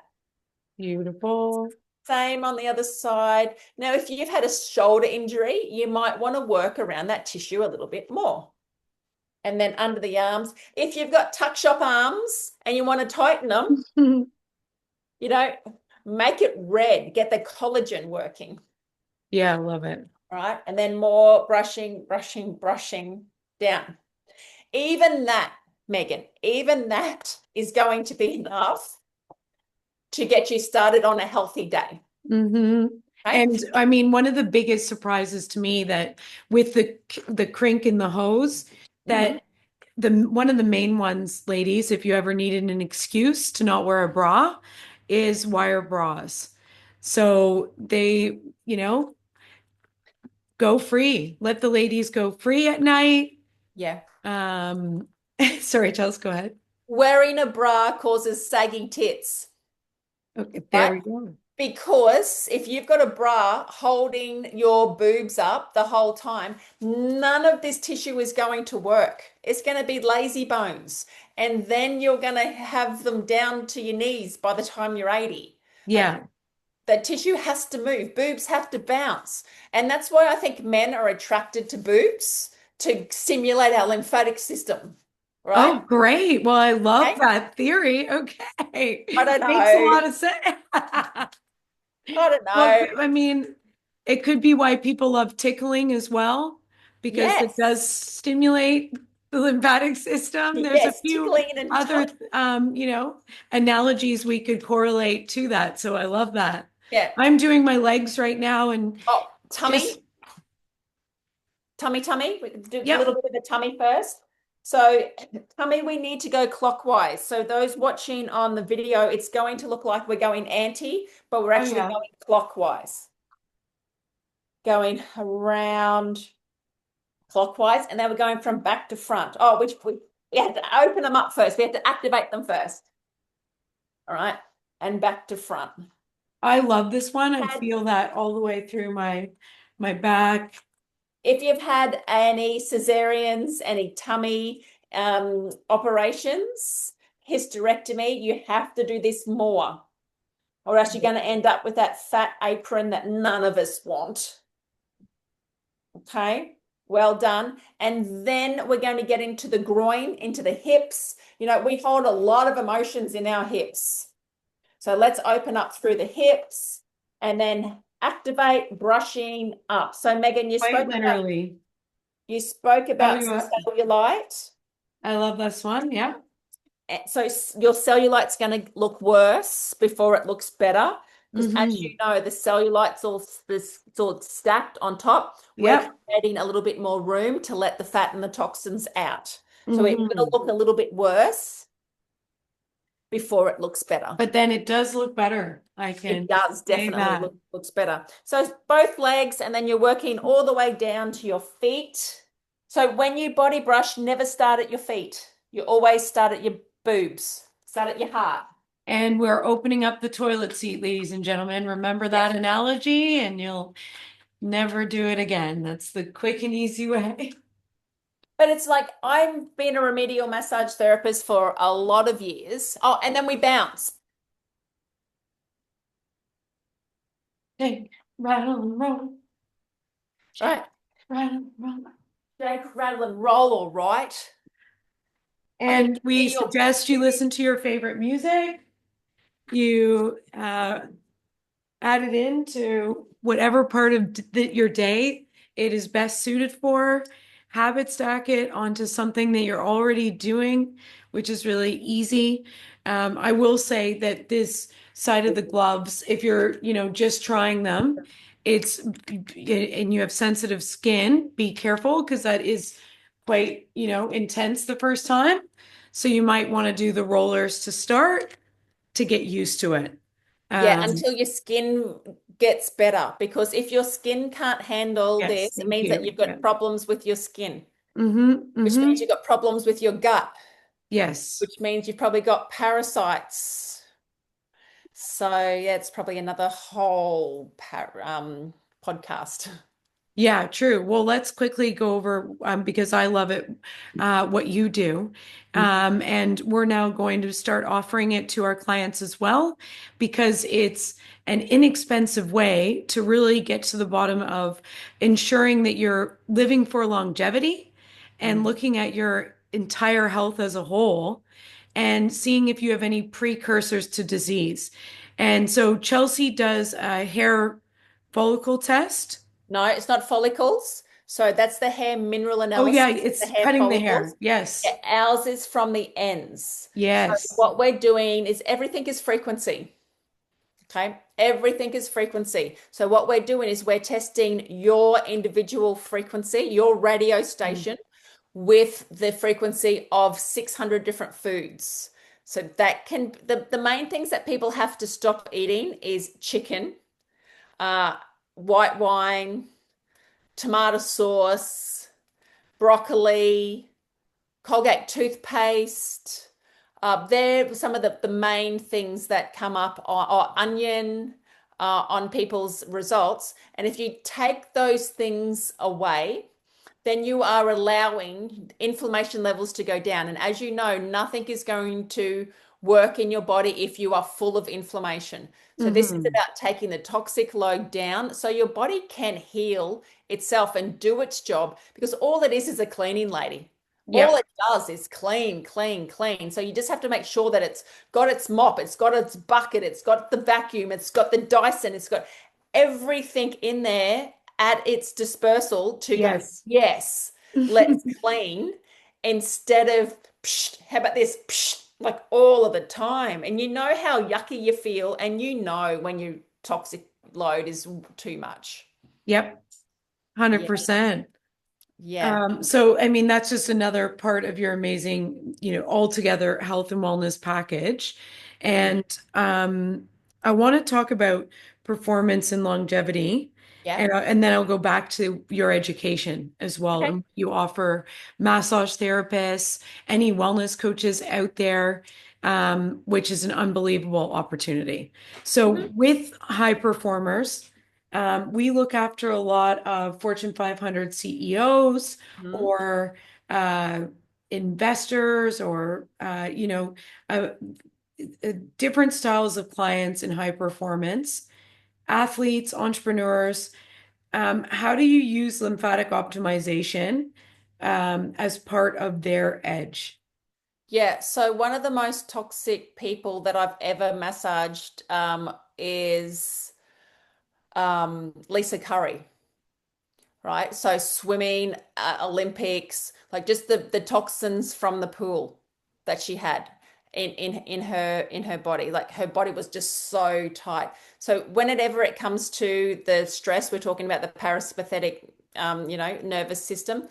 [SPEAKER 2] Beautiful.
[SPEAKER 1] Same on the other side. Now, if you've had a shoulder injury, you might want to work around that tissue a little bit more. And then under the arms, if you've got tuck shop arms and you want to tighten them, you know, make it red, get the collagen working,
[SPEAKER 2] Yeah, I love it.
[SPEAKER 1] right? And then more brushing, brushing, brushing down. Even that, Megan, even that is going to be enough to get you started on a healthy day.
[SPEAKER 2] Hmm.
[SPEAKER 1] Right?
[SPEAKER 2] And I mean, one of the biggest surprises to me that with the crink in the hose,
[SPEAKER 1] Mm-hmm.
[SPEAKER 2] that the one of the main ones, ladies, if you ever needed an excuse to not wear a bra, is wire bras. So they, you know, go free. Let the ladies go free at night.
[SPEAKER 1] Yeah.
[SPEAKER 2] Um, sorry, Chelsea, go ahead.
[SPEAKER 1] Wearing a bra causes sagging tits,
[SPEAKER 2] Okay, there
[SPEAKER 1] right?
[SPEAKER 2] we go.
[SPEAKER 1] Because if you've got a bra holding your boobs up the whole time, none of this tissue is going to work. It's going to be lazy bones. And then you're going to have them down to your knees by the time you're 80. Like
[SPEAKER 2] Yeah.
[SPEAKER 1] the tissue has to move, boobs have to bounce. And that's why I think men are attracted to boobs to stimulate our lymphatic system, right?
[SPEAKER 2] Oh, great. Well, I love
[SPEAKER 1] Okay?
[SPEAKER 2] that theory. Okay.
[SPEAKER 1] I don't
[SPEAKER 2] Makes a
[SPEAKER 1] know.
[SPEAKER 2] lot of sense.
[SPEAKER 1] I don't
[SPEAKER 2] Well,
[SPEAKER 1] know.
[SPEAKER 2] I mean, it could be why people love tickling as well, because it does
[SPEAKER 1] Yes.
[SPEAKER 2] stimulate the lymphatic system. There's a
[SPEAKER 1] Yes,
[SPEAKER 2] few
[SPEAKER 1] tickling and
[SPEAKER 2] other, analogies we could correlate to that. So I love that.
[SPEAKER 1] yeah.
[SPEAKER 2] I'm doing my legs right now and
[SPEAKER 1] Oh,
[SPEAKER 2] just,
[SPEAKER 1] tummy. We can do a
[SPEAKER 2] yep.
[SPEAKER 1] little bit of the tummy first. So, tummy, we need to go clockwise. So, those watching on the video, it's going to look like we're going anti, but we're
[SPEAKER 2] Oh,
[SPEAKER 1] actually
[SPEAKER 2] yeah.
[SPEAKER 1] going clockwise, going around clockwise, and then we're going from back to front. Oh, which we had to open them up first. We had to activate them first. All right, and back to front.
[SPEAKER 2] I love this one. I
[SPEAKER 1] Had
[SPEAKER 2] feel that all the way through my back.
[SPEAKER 1] If you've had any cesareans, any tummy operations, hysterectomy, you have to do this more, or else you're going to end up with that fat apron that none of us want. Okay, well done. And then we're going to get into the groin, into the hips. You know, we hold a lot of emotions in our hips. So let's open up through the hips and then activate brushing up. So Megan,
[SPEAKER 2] Quite literally.
[SPEAKER 1] you spoke
[SPEAKER 2] Oh,
[SPEAKER 1] about
[SPEAKER 2] you
[SPEAKER 1] cellulite.
[SPEAKER 2] I love this one. Yeah.
[SPEAKER 1] So your cellulite's going to look worse before it looks better. Because as
[SPEAKER 2] Mm-hmm.
[SPEAKER 1] you know, the cellulite's all this it's all stacked on top. We're
[SPEAKER 2] Yep.
[SPEAKER 1] creating a little bit more room to let the fat and the toxins out. So it's going to
[SPEAKER 2] Mm-hmm.
[SPEAKER 1] look a little bit worse before it looks better.
[SPEAKER 2] But then it does look better. I
[SPEAKER 1] It
[SPEAKER 2] can
[SPEAKER 1] does
[SPEAKER 2] say
[SPEAKER 1] definitely
[SPEAKER 2] that.
[SPEAKER 1] looks better. So both legs, and then you're working all the way down to your feet. So when you body brush, never start at your feet. You always start at your boobs. Start at your heart.
[SPEAKER 2] And we're opening up the toilet seat, ladies and gentlemen. Remember
[SPEAKER 1] Yeah.
[SPEAKER 2] that analogy, and you'll never do it again. That's the quick and easy way.
[SPEAKER 1] But it's like I've been a remedial massage therapist for a lot of years. Oh, and then we bounce.
[SPEAKER 2] Shake, rattle, and roll. Shake,
[SPEAKER 1] Right.
[SPEAKER 2] rattle, and roll.
[SPEAKER 1] Shake, rattle, and roll, all right. I can
[SPEAKER 2] And we
[SPEAKER 1] see your
[SPEAKER 2] suggest you listen to your favorite music. You add it into whatever part of your day it is best suited for. Habit stack it onto something that you're already doing, which is really easy. I will say that this side of the gloves, if you're, just trying them, it's and you have sensitive skin, be careful because that is quite, intense the first time. So you might want to do the rollers to start to get used to it.
[SPEAKER 1] yeah,
[SPEAKER 2] Um,
[SPEAKER 1] until your skin gets better. Because if your skin can't handle
[SPEAKER 2] Yes,
[SPEAKER 1] this, it
[SPEAKER 2] thank
[SPEAKER 1] means that
[SPEAKER 2] you.
[SPEAKER 1] you've
[SPEAKER 2] Yeah.
[SPEAKER 1] got problems with your skin,
[SPEAKER 2] Mm-hmm.
[SPEAKER 1] which means
[SPEAKER 2] Mm-hmm.
[SPEAKER 1] you've got problems with your gut,
[SPEAKER 2] Yes.
[SPEAKER 1] which means you've probably got parasites. So yeah, it's probably another whole podcast.
[SPEAKER 2] Yeah, true. Well, let's quickly go over because I love it, what you do. And we're now going to start offering it to our clients as well because it's an inexpensive way to really get to the bottom of ensuring that you're living for longevity and
[SPEAKER 1] Mm.
[SPEAKER 2] looking at your entire health as a whole and seeing if you have any precursors to disease. And so Chelsey does a hair follicle test.
[SPEAKER 1] No, it's not follicles. So that's the hair mineral
[SPEAKER 2] Oh yeah,
[SPEAKER 1] analysis, the
[SPEAKER 2] it's
[SPEAKER 1] hair
[SPEAKER 2] cutting the
[SPEAKER 1] follicles.
[SPEAKER 2] hair. Yes.
[SPEAKER 1] Yeah, ours is from the ends. So
[SPEAKER 2] Yes.
[SPEAKER 1] what we're doing is everything is frequency. Okay. Everything is frequency. So what we're doing is we're testing your individual frequency, your radio
[SPEAKER 2] Mm.
[SPEAKER 1] station with the frequency of 600 different foods. So that can the main things that people have to stop eating is chicken, uh, white wine, tomato sauce, broccoli, Colgate toothpaste. They're some of the main things that come up, or onion on people's results. And if you take those things away, then you are allowing inflammation levels to go down. And as you know, nothing is going to work in your body if you are full of inflammation. So this is
[SPEAKER 2] Hmm.
[SPEAKER 1] about taking the toxic load down so your body can heal itself and do its job because all it is a cleaning lady. All
[SPEAKER 2] Yep.
[SPEAKER 1] it does is clean, clean, clean. So you just have to make sure that it's got its mop, it's got its bucket, it's got the vacuum, it's got the Dyson, it's got everything in there at its dispersal to go,
[SPEAKER 2] Yes.
[SPEAKER 1] yes, let's clean instead of, psh, how about this, psh, like all of the time. And you know how yucky you feel, and you know when your toxic load is too much.
[SPEAKER 2] Yep.
[SPEAKER 1] Yeah,
[SPEAKER 2] 100%.
[SPEAKER 1] yeah.
[SPEAKER 2] So I mean, that's just another part of your amazing, altogether health and wellness package.
[SPEAKER 1] Mm,
[SPEAKER 2] And I want to talk about performance and longevity.
[SPEAKER 1] yeah.
[SPEAKER 2] And then I'll go back to your education as well.
[SPEAKER 1] Okay.
[SPEAKER 2] And you offer massage therapists, any wellness coaches out there, which is an unbelievable opportunity. So
[SPEAKER 1] Mhm.
[SPEAKER 2] with high performers, we look after a lot of Fortune 500 CEOs
[SPEAKER 1] Mhm.
[SPEAKER 2] or uh, investors or, uh, different styles of clients in high performance, athletes, entrepreneurs. How do you use lymphatic optimization as part of their edge?
[SPEAKER 1] Yeah, so one of the most toxic people that I've ever massaged is Lisa Curry, right? So swimming, Olympics, like just the toxins from the pool that she had in her body. Like her body was just so tight. So whenever it comes to the stress, we're talking about the parasympathetic, nervous system.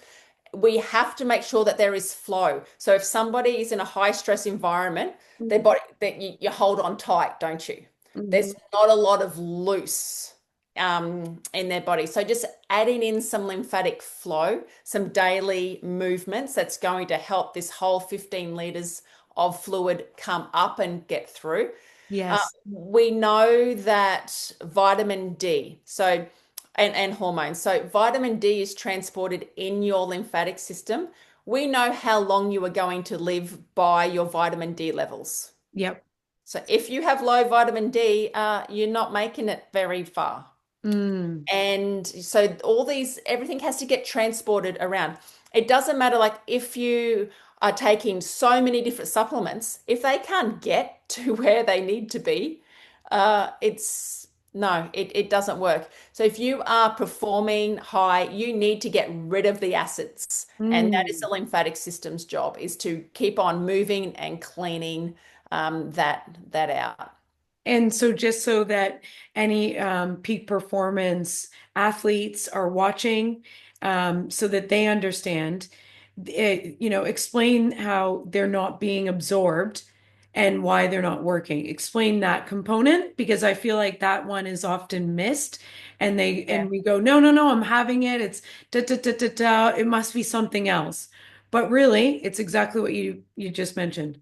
[SPEAKER 1] We have to make sure that there is flow. So if somebody is in a high stress environment, their body that you hold on tight, don't you?
[SPEAKER 2] Mhm.
[SPEAKER 1] There's not a lot of loose in their body. So just adding in some lymphatic flow, some daily movements that's going to help this whole 15 liters of fluid come up and get through.
[SPEAKER 2] Yes.
[SPEAKER 1] We know that vitamin D, and hormones. So vitamin D is transported in your lymphatic system. We know how long you are going to live by your vitamin D levels.
[SPEAKER 2] Yep.
[SPEAKER 1] So if you have low vitamin D, you're not making it very far.
[SPEAKER 2] Mm.
[SPEAKER 1] And so everything has to get transported around. It doesn't matter, like if you are taking so many different supplements, if they can't get to where they need to be, it's no, it doesn't work. So if you are performing high, you need to get rid of the acids. And that is
[SPEAKER 2] Mm.
[SPEAKER 1] the lymphatic system's job, is to keep on moving and cleaning that out.
[SPEAKER 2] And so, just so that any peak performance athletes are watching, so that they understand, explain how they're not being absorbed and why they're not working. Explain that component because I feel like that one is often missed.
[SPEAKER 1] Yeah.
[SPEAKER 2] And we go, no, no, no, I'm having it. It's da da da da da. It must be something else. But really, it's exactly what you just mentioned.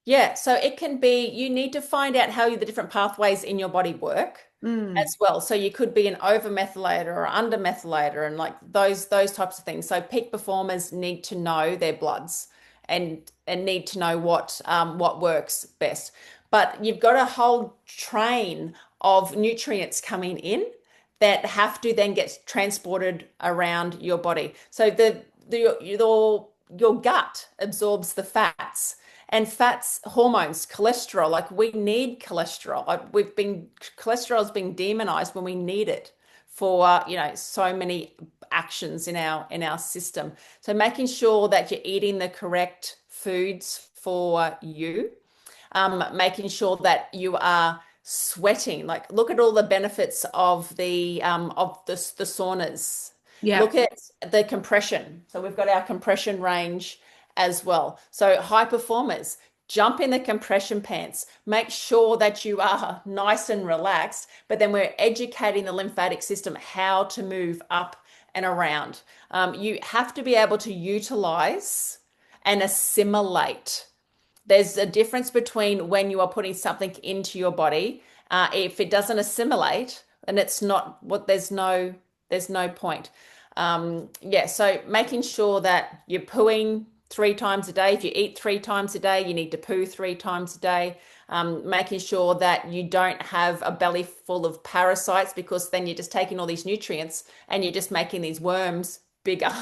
[SPEAKER 1] Yeah, so it can be, you need to find out how the different pathways in your body work
[SPEAKER 2] Mm.
[SPEAKER 1] as well. So you could be an overmethylator or undermethylator and like those types of things. So peak performers need to know their bloods and need to know what works best. But you've got a whole train of nutrients coming in that have to then get transported around your body. So your gut absorbs the fats and fats, hormones, cholesterol. Like we need cholesterol. Cholesterol's been demonized when we need it for so many actions in our system. So making sure that you're eating the correct foods for you, making sure that you are sweating. Like look at all the benefits of the saunas.
[SPEAKER 2] Yeah.
[SPEAKER 1] Look at the compression. So we've got our compression range as well. So high performers, jump in the compression pants. Make sure that you are nice and relaxed, but then we're educating the lymphatic system how to move up and around. You have to be able to utilize and assimilate. There's a difference between when you are putting something into your body. If it doesn't assimilate, and it's not what there's no point. Yeah, so making sure that you're pooing 3 times a day. If you eat 3 times a day, you need to poo 3 times a day. Making sure that you don't have a belly full of parasites because then you're just taking all these nutrients and you're just making these worms bigger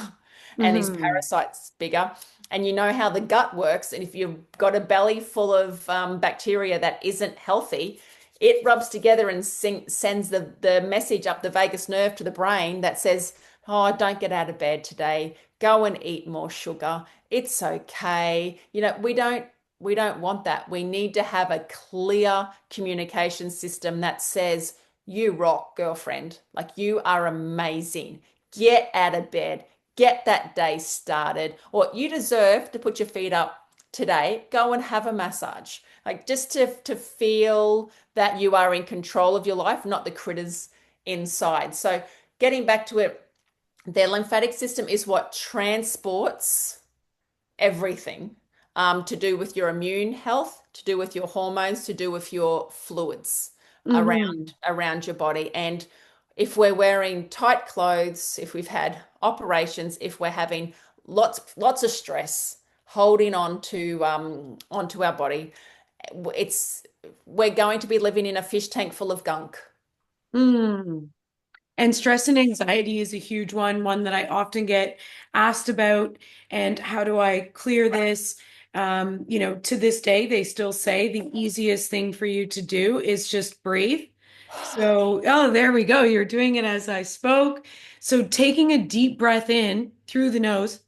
[SPEAKER 1] and these
[SPEAKER 2] Hmm.
[SPEAKER 1] parasites bigger. And you know how the gut works. And if you've got a belly full of bacteria that isn't healthy, it rubs together and sends the message up the vagus nerve to the brain that says, oh, don't get out of bed today. Go and eat more sugar. It's okay. We don't want that. We need to have a clear communication system that says, you rock, girlfriend. Like you are amazing. Get out of bed. Get that day started. Or you deserve to put your feet up today. Go and have a massage. Like just to feel that you are in control of your life, not the critters inside. So getting back to it, their lymphatic system is what transports everything, to do with your immune health, to do with your hormones, to do with your fluids around
[SPEAKER 2] Hmm.
[SPEAKER 1] around your body. And if we're wearing tight clothes, if we've had operations, if we're having lots of stress holding on to onto our body, it's we're going to be living in a fish tank full of gunk.
[SPEAKER 2] Hmm. And stress and anxiety is a huge one that I often get asked about. And how do I clear this? To this day, they still say the easiest thing for you to do is just breathe. So, oh, there we go. You're doing it as I spoke. So, taking a deep breath in through the nose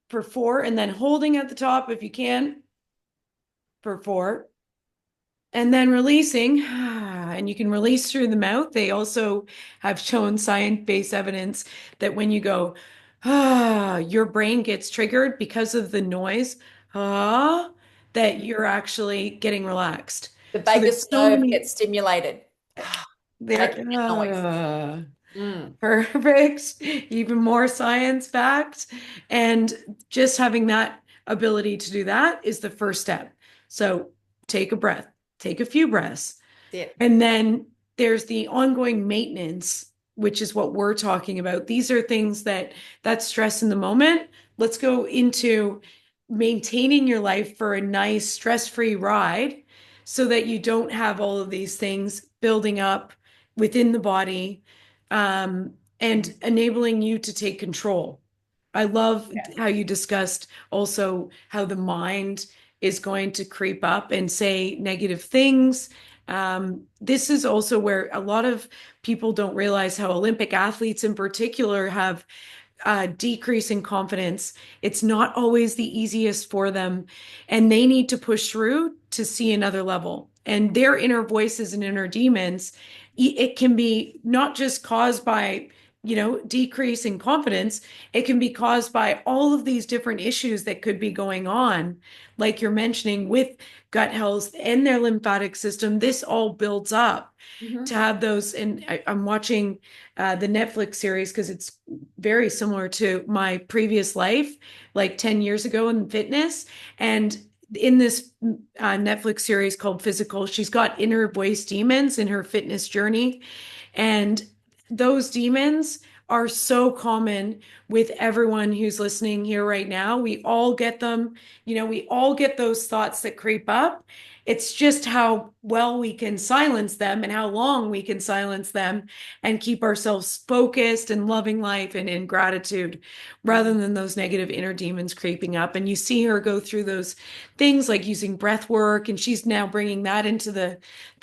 [SPEAKER 2] for 4, and then holding at the top if you can for 4, and then releasing. And you can release through the mouth. They also have shown science-based evidence that when you go, your brain gets triggered because of the noise, that you're actually getting relaxed.
[SPEAKER 1] The
[SPEAKER 2] So
[SPEAKER 1] vagus
[SPEAKER 2] there's so
[SPEAKER 1] nerve
[SPEAKER 2] many
[SPEAKER 1] gets stimulated,
[SPEAKER 2] there.
[SPEAKER 1] making that noise. Mm.
[SPEAKER 2] Perfect. Even more science backed. And just having that ability to do that is the first step. So take a breath, take a few breaths.
[SPEAKER 1] Yeah.
[SPEAKER 2] And then there's the ongoing maintenance, which is what we're talking about. These are things that's stress in the moment. Let's go into maintaining your life for a nice stress-free ride so that you don't have all of these things building up within the body, and enabling you to take control. I love
[SPEAKER 1] Yeah.
[SPEAKER 2] how you discussed also how the mind is going to creep up and say negative things. This is also where a lot of people don't realize how Olympic athletes in particular have decrease in confidence. It's not always the easiest for them, and they need to push through to see another level. And their inner voices and inner demons, it can be not just caused by, decrease in confidence. It can be caused by all of these different issues that could be going on, like you're mentioning with gut health and their lymphatic system. This all builds up to
[SPEAKER 1] Mhm.
[SPEAKER 2] have those. And I'm watching the Netflix series because it's very similar to my previous life, like 10 years ago in fitness. And in this Netflix series called Physical, she's got inner voice demons in her fitness journey. And those demons are so common with everyone who's listening here right now. We all get them. We all get those thoughts that creep up. It's just how well we can silence them and how long we can silence them and keep ourselves focused and loving life and in gratitude rather
[SPEAKER 1] Mhm.
[SPEAKER 2] than those negative inner demons creeping up. And you see her go through those things like using breath work, and she's now bringing that into the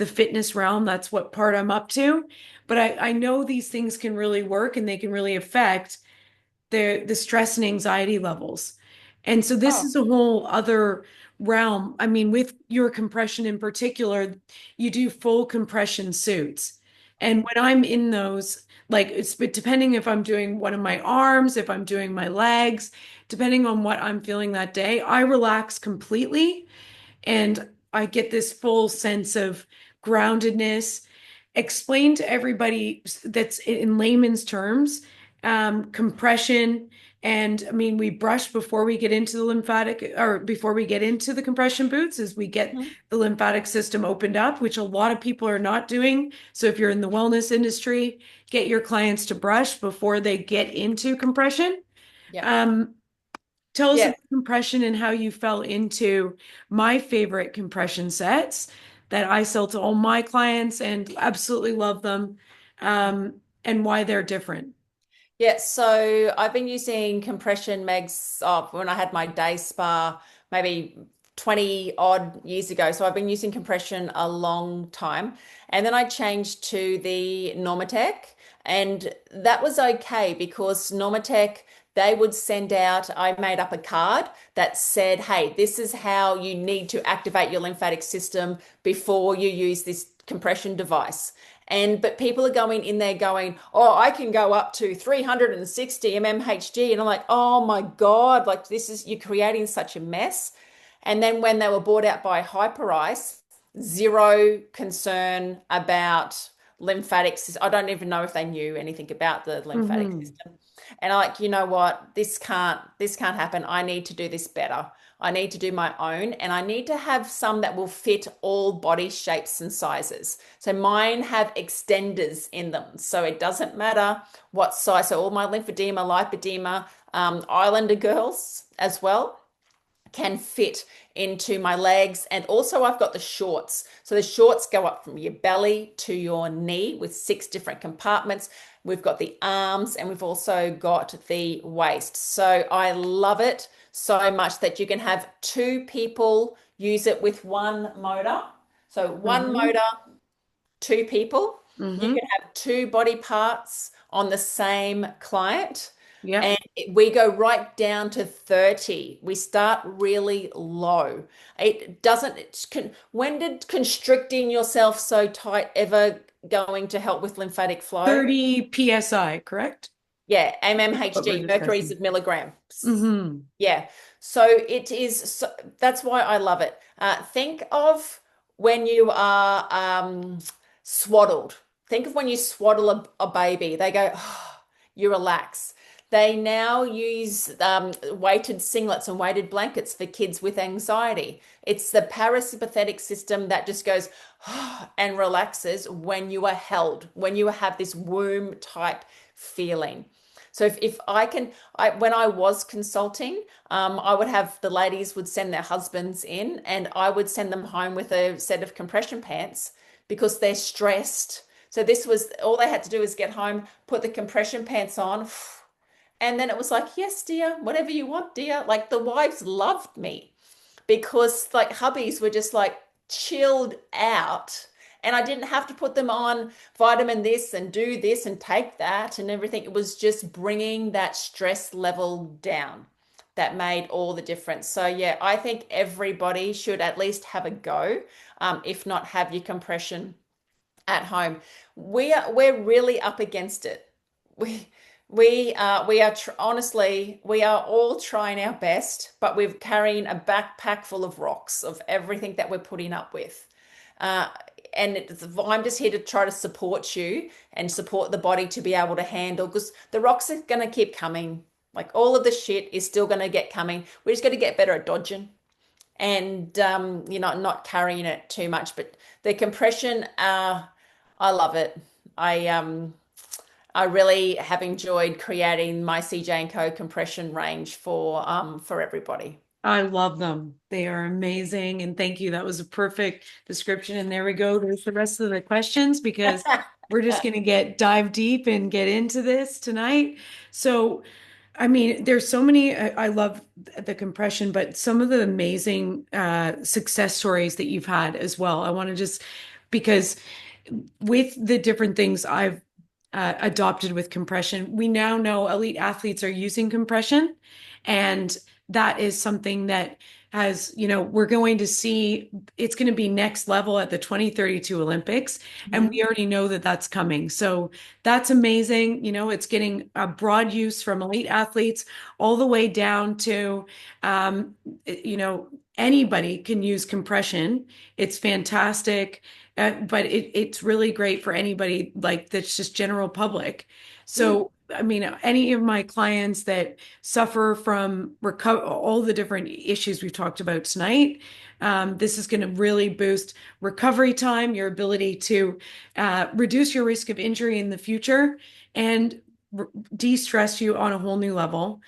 [SPEAKER 2] fitness realm. That's what part I'm up to. But I know these things can really work and they can really affect the stress and anxiety levels. And so this
[SPEAKER 1] Oh.
[SPEAKER 2] is a whole other realm. I mean, with your compression in particular, you do full compression suits. And when I'm in those, like it's depending if I'm doing one of my arms, if I'm doing my legs, depending on what I'm feeling that day, I relax completely and I get this full sense of groundedness. Explain to everybody that's in layman's terms, compression. And I mean, we brush before we get into the lymphatic or before we get into the compression boots, as we get
[SPEAKER 1] Mhm.
[SPEAKER 2] the lymphatic system opened up, which a lot of people are not doing. So if you're in the wellness industry, get your clients to brush before they get into compression.
[SPEAKER 1] Yeah.
[SPEAKER 2] Um, Tell us
[SPEAKER 1] Yeah.
[SPEAKER 2] about compression and how you fell into my favorite compression sets that I sell to all my clients and absolutely love them, and why they're different.
[SPEAKER 1] Yeah, so I've been using compression megs when I had my day spa maybe 20 odd years ago. So I've been using compression a long time. And then I changed to the Normatec, and that was okay because Normatec, they would send out, I made up a card that said, hey, this is how you need to activate your lymphatic system before you use this compression device. But people are going in there going, oh, I can go up to 360 mmHg. And I'm like, oh my God, like you're creating such a mess. And then when they were bought out by Hyperice, zero concern about lymphatics. I don't even know if they knew anything about the lymphatic
[SPEAKER 2] Mhm.
[SPEAKER 1] system. And I'm like, you know what? This can't happen. I need to do this better. I need to do my own, and I need to have some that will fit all body shapes and sizes. So mine have extenders in them. So it doesn't matter what size. So all my lymphedema, lipedema, Islander girls as well can fit into my legs. And also I've got the shorts. So the shorts go up from your belly to your knee with 6 different compartments. We've got the arms and we've also got the waist. So I love it so much that you can have 2 people use it with one motor. So one
[SPEAKER 2] Mm-hmm.
[SPEAKER 1] motor, two people. You
[SPEAKER 2] Mm-hmm.
[SPEAKER 1] can have two body parts on the same client.
[SPEAKER 2] Yep.
[SPEAKER 1] And we go right down to 30. We start really low. It doesn't, when did constricting yourself so tight ever going to help with lymphatic flow?
[SPEAKER 2] 30 psi, correct?
[SPEAKER 1] Yeah,
[SPEAKER 2] What we're
[SPEAKER 1] mmHg, mercuries
[SPEAKER 2] discussing.
[SPEAKER 1] of milligrams.
[SPEAKER 2] Mm-hmm.
[SPEAKER 1] Yeah. So it is, that's why I love it. Think of when you are swaddled. Think of when you swaddle a baby. They go, oh, you relax. They now use weighted singlets and weighted blankets for kids with anxiety. It's the parasympathetic system that just goes and relaxes when you are held, when you have this womb type feeling. So if I can, when I was consulting, I would have the ladies would send their husbands in, and I would send them home with a set of compression pants because they're stressed. So this was all they had to do is get home, put the compression pants on, and then it was like, yes, dear, whatever you want, dear. Like the wives loved me because like hubbies were just like chilled out, and I didn't have to put them on vitamin this and do this and take that and everything. It was just bringing that stress level down that made all the difference. So yeah, I think everybody should at least have a go, if not have your compression at home. We're really up against it. We honestly, we are all trying our best, but we're carrying a backpack full of rocks of everything that we're putting up with. Uh, I'm just here to try to support you and support the body to be able to handle, because the rocks are going to keep coming. Like all of the shit is still going to get coming. We just got to get better at dodging and not carrying it too much. But the compression, I love it. I um I really have enjoyed creating my CJ and Co compression range for everybody.
[SPEAKER 2] I love them. They are amazing. And thank you. That was a perfect description. And there we go. There's the rest of the questions because we're just going to dive deep and get into this tonight. So, I mean, there's so many, I love the compression, but some of the amazing success stories that you've had as well. I want to just, because with the different things I've adopted with compression, we now know elite athletes are using compression. And that is something that has, we're going to see, it's going to be next level at the 2032 Olympics. And we
[SPEAKER 1] Mhm.
[SPEAKER 2] already know that that's coming. So that's amazing. It's getting a broad use from elite athletes all the way down to, you know, anybody can use compression. It's fantastic. But it's really great for anybody like that's just general public.
[SPEAKER 1] Mm.
[SPEAKER 2] So, I mean, any of my clients that suffer from all the different issues we've talked about tonight, this is going to really boost recovery time, your ability to reduce your risk of injury in the future, and de-stress you on a whole new level.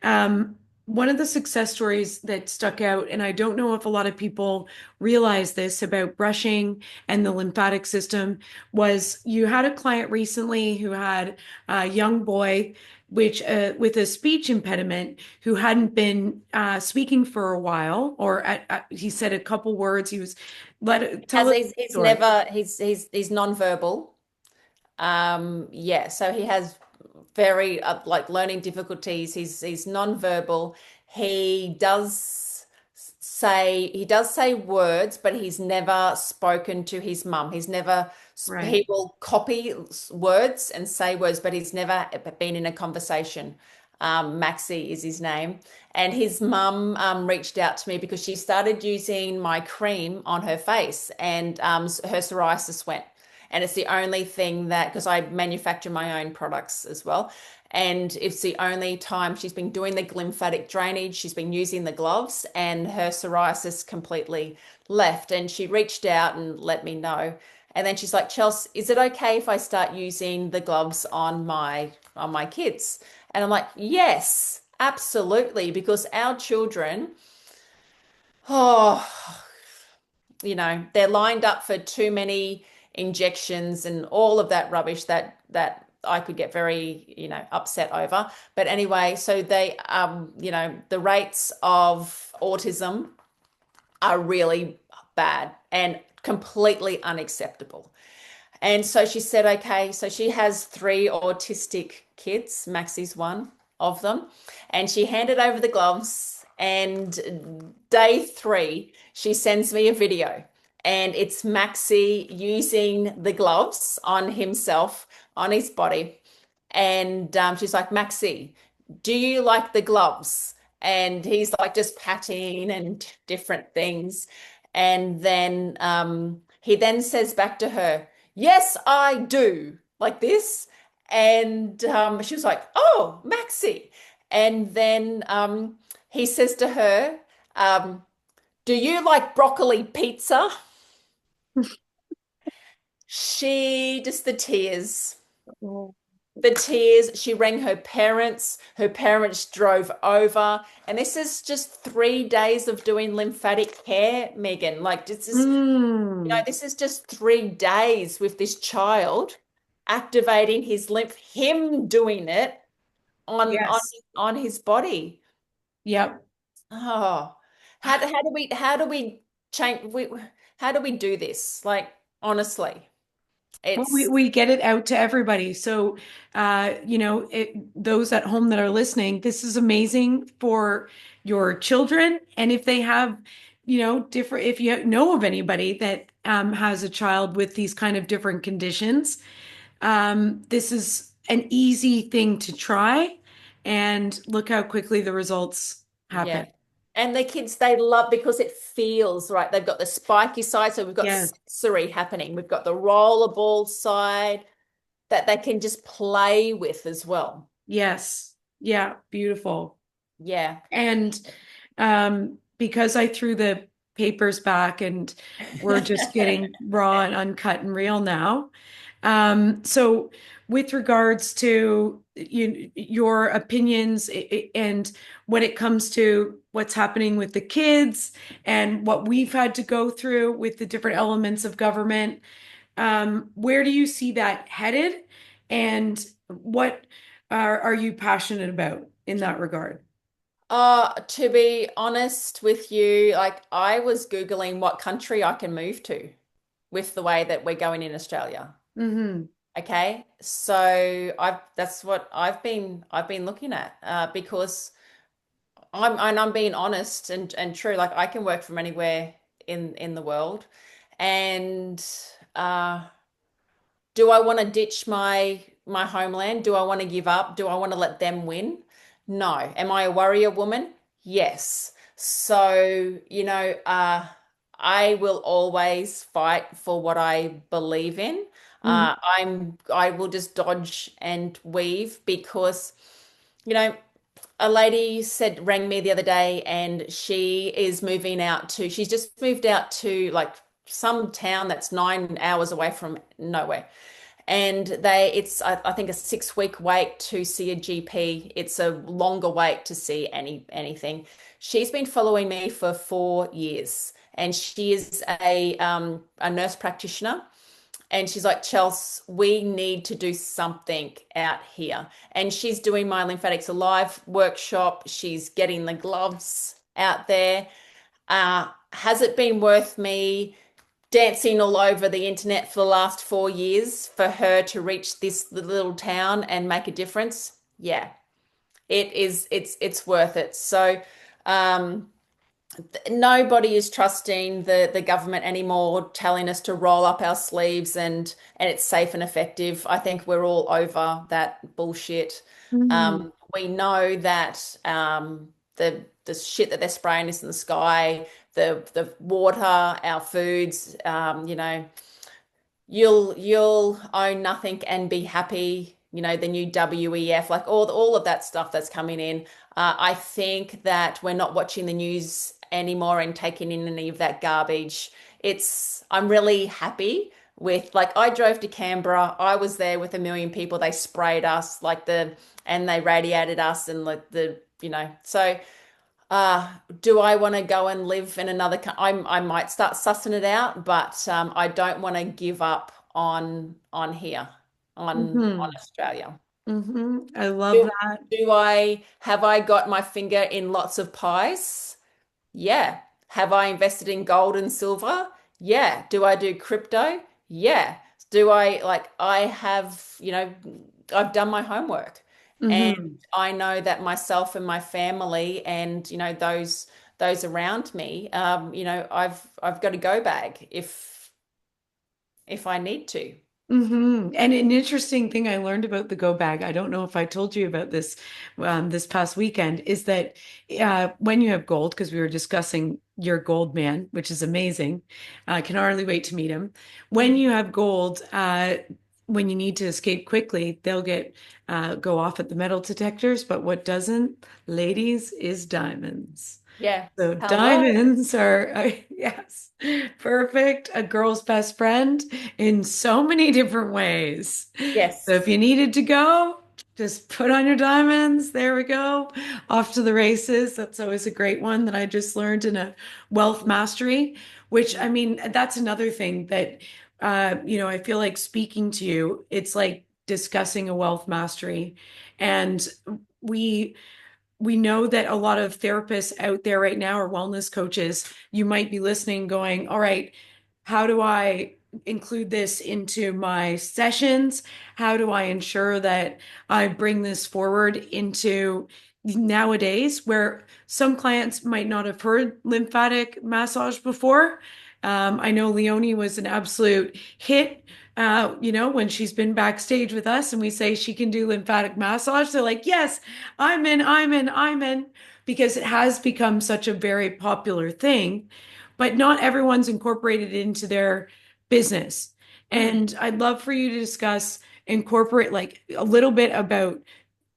[SPEAKER 2] Um, One of the success stories that stuck out, and I don't know if a lot of people realize this about brushing and the lymphatic system, was you had a client recently who had a young boy which with a speech impediment who hadn't been speaking for a while, or he said a couple words. He was tell
[SPEAKER 1] As
[SPEAKER 2] us
[SPEAKER 1] he's,
[SPEAKER 2] the
[SPEAKER 1] he's
[SPEAKER 2] story.
[SPEAKER 1] never he's nonverbal. Yeah, so he has very like learning difficulties. He's nonverbal. He does say words, but he's never spoken to his mum. He's never
[SPEAKER 2] Right.
[SPEAKER 1] he will copy words and say words, but he's never been in a conversation. Maxie is his name, and his mum reached out to me because she started using my cream on her face, and her psoriasis went. And it's the only thing that, because I manufacture my own products as well. And it's the only time she's been doing the lymphatic drainage, she's been using the gloves, and her psoriasis completely left. And she reached out and let me know. And then she's like, Chelsey, is it okay if I start using the gloves on my kids? And I'm like, yes, absolutely, because our children, oh, they're lined up for too many injections and all of that rubbish that I could get very, upset over. But anyway, so the rates of autism are really bad. And completely unacceptable. And so she said, okay, so she has three autistic kids. Maxie's one of them. And she handed over the gloves. And day three, she sends me a video. And it's Maxie using the gloves on himself, on his body. And she's like, Maxie, do you like the gloves? And he's like just patting and different things. And then he then says back to her, yes, I do, like this. And she was like, oh, Maxie. And then he says to her, um, do you like broccoli pizza? She just the tears.
[SPEAKER 2] Oh.
[SPEAKER 1] The tears. She rang her parents. Her parents drove over. And this is just 3 days of doing lymphatic care, Megan. Like this is,
[SPEAKER 2] Mm.
[SPEAKER 1] this is just 3 days with this child activating his lymph, him doing it on on
[SPEAKER 2] Yes.
[SPEAKER 1] on his body.
[SPEAKER 2] Yep.
[SPEAKER 1] Oh, how do we change how do we do this? Like honestly,
[SPEAKER 2] Well,
[SPEAKER 1] it's
[SPEAKER 2] we get it out to everybody. So, those at home that are listening, this is amazing for your children. And if they have, different, if you know of anybody that has a child with these kind of different conditions, this is an easy thing to try. And look how quickly the results
[SPEAKER 1] yeah.
[SPEAKER 2] happen.
[SPEAKER 1] And the kids, they love because it feels right. They've got the spiky side, so we've got
[SPEAKER 2] Yes.
[SPEAKER 1] sensory happening. We've got the rollerball side that they can just play with as well.
[SPEAKER 2] Yes. Yeah. Beautiful.
[SPEAKER 1] Yeah.
[SPEAKER 2] And because I threw the papers back and we're just getting raw and uncut and real now. So with regards to your opinions and when it comes to what's happening with the kids and what we've had to go through with the different elements of government, where do you see that headed? And what are you passionate about in that regard?
[SPEAKER 1] To be honest with you, like I was Googling what country I can move to with the way that we're going in Australia.
[SPEAKER 2] Mm-hmm.
[SPEAKER 1] Okay. So that's what I've been looking at because I'm being honest and true. Like I can work from anywhere in the world. And uh do I want to ditch my homeland? Do I want to give up? Do I want to let them win? No. Am I a warrior woman? Yes. So, I will always fight for what I believe in. I will just dodge and weave because, you know, a lady rang me the other day and she's just moved out to like some town that's 9 hours away from nowhere. And it's I think a 6 week wait to see a GP. It's a longer wait to see anything. She's been following me for 4 years and she is a nurse practitioner. And she's like, Chelsey, we need to do something out here. And she's doing my Lymphatics Alive workshop. She's getting the gloves out there. Has it been worth me dancing all over the internet for the last 4 years for her to reach this little town and make a difference? Yeah, it is. It's worth it. So, um, nobody is trusting the government anymore, telling us to roll up our sleeves and it's safe and effective. I think we're all over that bullshit.
[SPEAKER 2] Mm-hmm.
[SPEAKER 1] We know that the shit that they're spraying us in the sky, the water, our foods, you'll own nothing and be happy. The new WEF, like all of that stuff that's coming in. I think that we're not watching the news anymore and taking in any of that garbage. I'm really happy with, like, I drove to Canberra. I was there with a million people. They sprayed us and they radiated us and like so do I want to go and live in another I might start sussing it out, but I don't want to give up on here on
[SPEAKER 2] Mm-hmm.
[SPEAKER 1] Australia.
[SPEAKER 2] Mm-hmm. I love
[SPEAKER 1] Do,
[SPEAKER 2] that.
[SPEAKER 1] have I got my finger in lots of pies? Yeah. Have I invested in gold and silver? Yeah. Do I do crypto? Yeah. Do I like I have, I've done my homework and
[SPEAKER 2] Hmm.
[SPEAKER 1] I know that myself and my family and those around me, I've got a go bag if I need to.
[SPEAKER 2] And an interesting thing I learned about the go bag, I don't know if I told you about this this past weekend, is that when you have gold, because we were discussing your gold man, which is amazing. I can hardly wait to meet him. When
[SPEAKER 1] Mm.
[SPEAKER 2] you have gold, when you need to escape quickly, they'll get go off at the metal detectors. But what doesn't, ladies, is diamonds.
[SPEAKER 1] Yeah.
[SPEAKER 2] So
[SPEAKER 1] Hello.
[SPEAKER 2] diamonds are, yes, perfect. A girl's best friend in so many different ways. So if
[SPEAKER 1] Yes.
[SPEAKER 2] you needed to go, just put on your diamonds. There we go. Off to the races. That's always a great one that I just learned in a wealth mastery, which I mean, that's another thing that, I feel like speaking to you, it's like discussing a wealth mastery. And we, we know that a lot of therapists out there right now are wellness coaches. You might be listening, going, all right, how do I include this into my sessions? How do I ensure that I bring this forward into nowadays where some clients might not have heard lymphatic massage before? I know Leonie was an absolute hit. When she's been backstage with us and we say she can do lymphatic massage, they're like, yes, I'm in, because it has become such a very popular thing, but not everyone's incorporated it into their business.
[SPEAKER 1] Mm.
[SPEAKER 2] And I'd love for you to discuss, incorporate like a little bit about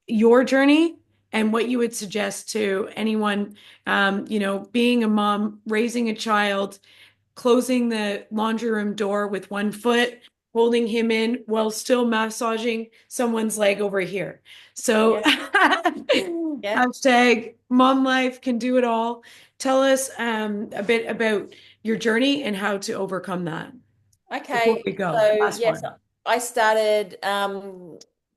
[SPEAKER 2] your journey and what you would suggest to anyone, being a mom, raising a child, closing the laundry room door with one foot, holding him in while still massaging someone's leg over here. So,
[SPEAKER 1] Yeah. Yeah.
[SPEAKER 2] hashtag mom life can do it all. Tell us a bit about your journey and how to overcome that before
[SPEAKER 1] Okay,
[SPEAKER 2] we go.
[SPEAKER 1] so
[SPEAKER 2] Last
[SPEAKER 1] yes,
[SPEAKER 2] one.
[SPEAKER 1] I started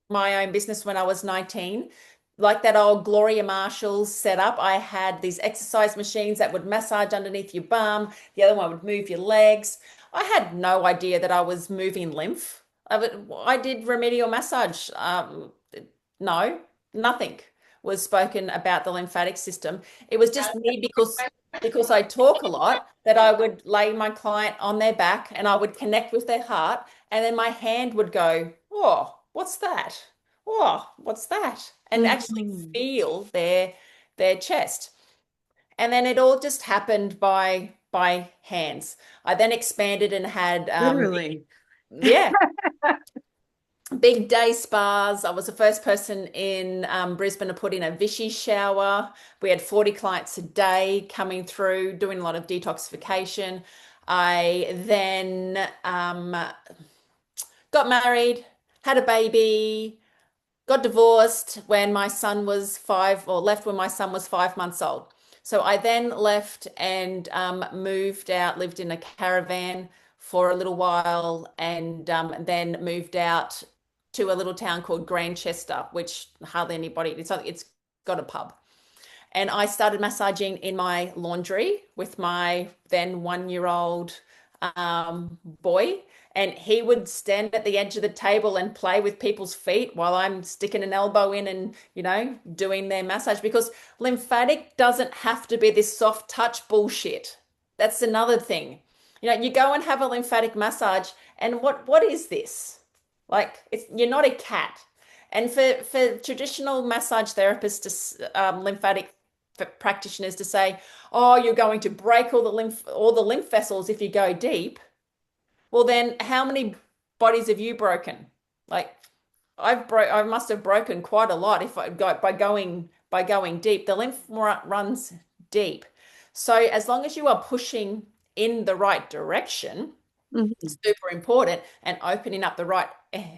[SPEAKER 1] my own business when I was 19. Like that old Gloria Marshall's setup, I had these exercise machines that would massage underneath your bum. The other one would move your legs. I had no idea that I was moving lymph. I did remedial massage. No, nothing was spoken about the lymphatic system. It was just me because I talk a lot that I would lay my client on their back and I would connect with their heart and then my hand would go, "Oh, what's that? Oh, what's that?" And actually
[SPEAKER 2] Mhm.
[SPEAKER 1] feel their chest. And then it all just happened by hands. I then expanded and had
[SPEAKER 2] Literally.
[SPEAKER 1] yeah, big day spas. I was the first person in Brisbane to put in a Vichy shower. We had 40 clients a day coming through, doing a lot of detoxification. I then got married, had a baby, got divorced when my son was five, or left when my son was 5 months old. So I then left and moved out, lived in a caravan for a little while, and then moved out to a little town called Grantchester, which hardly anybody, it's got a pub. And I started massaging in my laundry with my then 1 year old boy. And he would stand at the edge of the table and play with people's feet while I'm sticking an elbow in and, doing their massage because lymphatic doesn't have to be this soft touch bullshit. That's another thing. You go and have a lymphatic massage, and what is this? Like, you're not a cat. And for traditional massage therapists to lymphatic practitioners to say, "Oh, you're going to break all the lymph vessels if you go deep." Well, then how many bodies have you broken? Like I must have broken quite a lot if I go by going deep. The lymph runs deep. So as long as you are pushing in the right direction,
[SPEAKER 2] Mhm.
[SPEAKER 1] super important, and opening up the right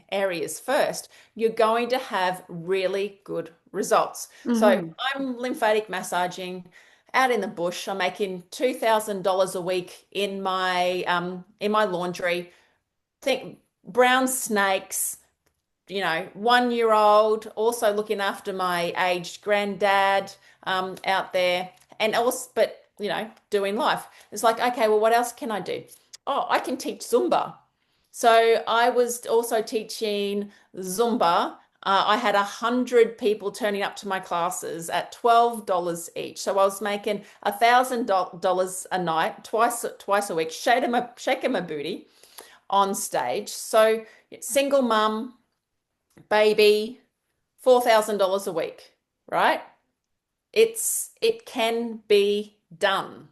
[SPEAKER 1] areas first, you're going to have really good results. So
[SPEAKER 2] Mhm.
[SPEAKER 1] I'm lymphatic massaging out in the bush. I'm making $2,000 a week in my laundry. Think brown snakes, 1 year old, also looking after my aged granddad out there, and also, but doing life. It's like, okay, well, what else can I do? oh, I can teach Zumba. So I was also teaching Zumba. I had 100 people turning up to my classes at $12 each. So I was making $1,000 a night, twice a week, shaking my booty on stage. So single mum, baby, $4,000 a week, right? It can be done.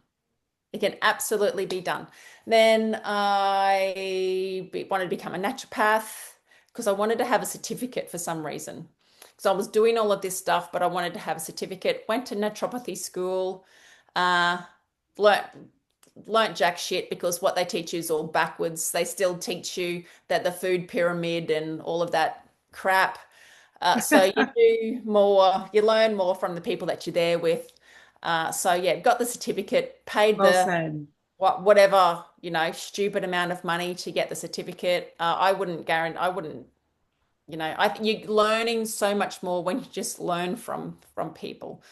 [SPEAKER 1] It can absolutely be done. Then wanted to become a naturopath because I wanted to have a certificate for some reason. Because I was doing all of this stuff, but I wanted to have a certificate. Went to naturopathy school, uh, learnt learnt jack shit because what they teach you is all backwards. They still teach you that the food pyramid and all of that crap. So you do more, you learn more from the people that you're there with. So yeah, got the certificate, paid
[SPEAKER 2] Well
[SPEAKER 1] the
[SPEAKER 2] said.
[SPEAKER 1] whatever, stupid amount of money to get the certificate. I wouldn't guarantee, I wouldn't, you're learning so much more when you just learn from people.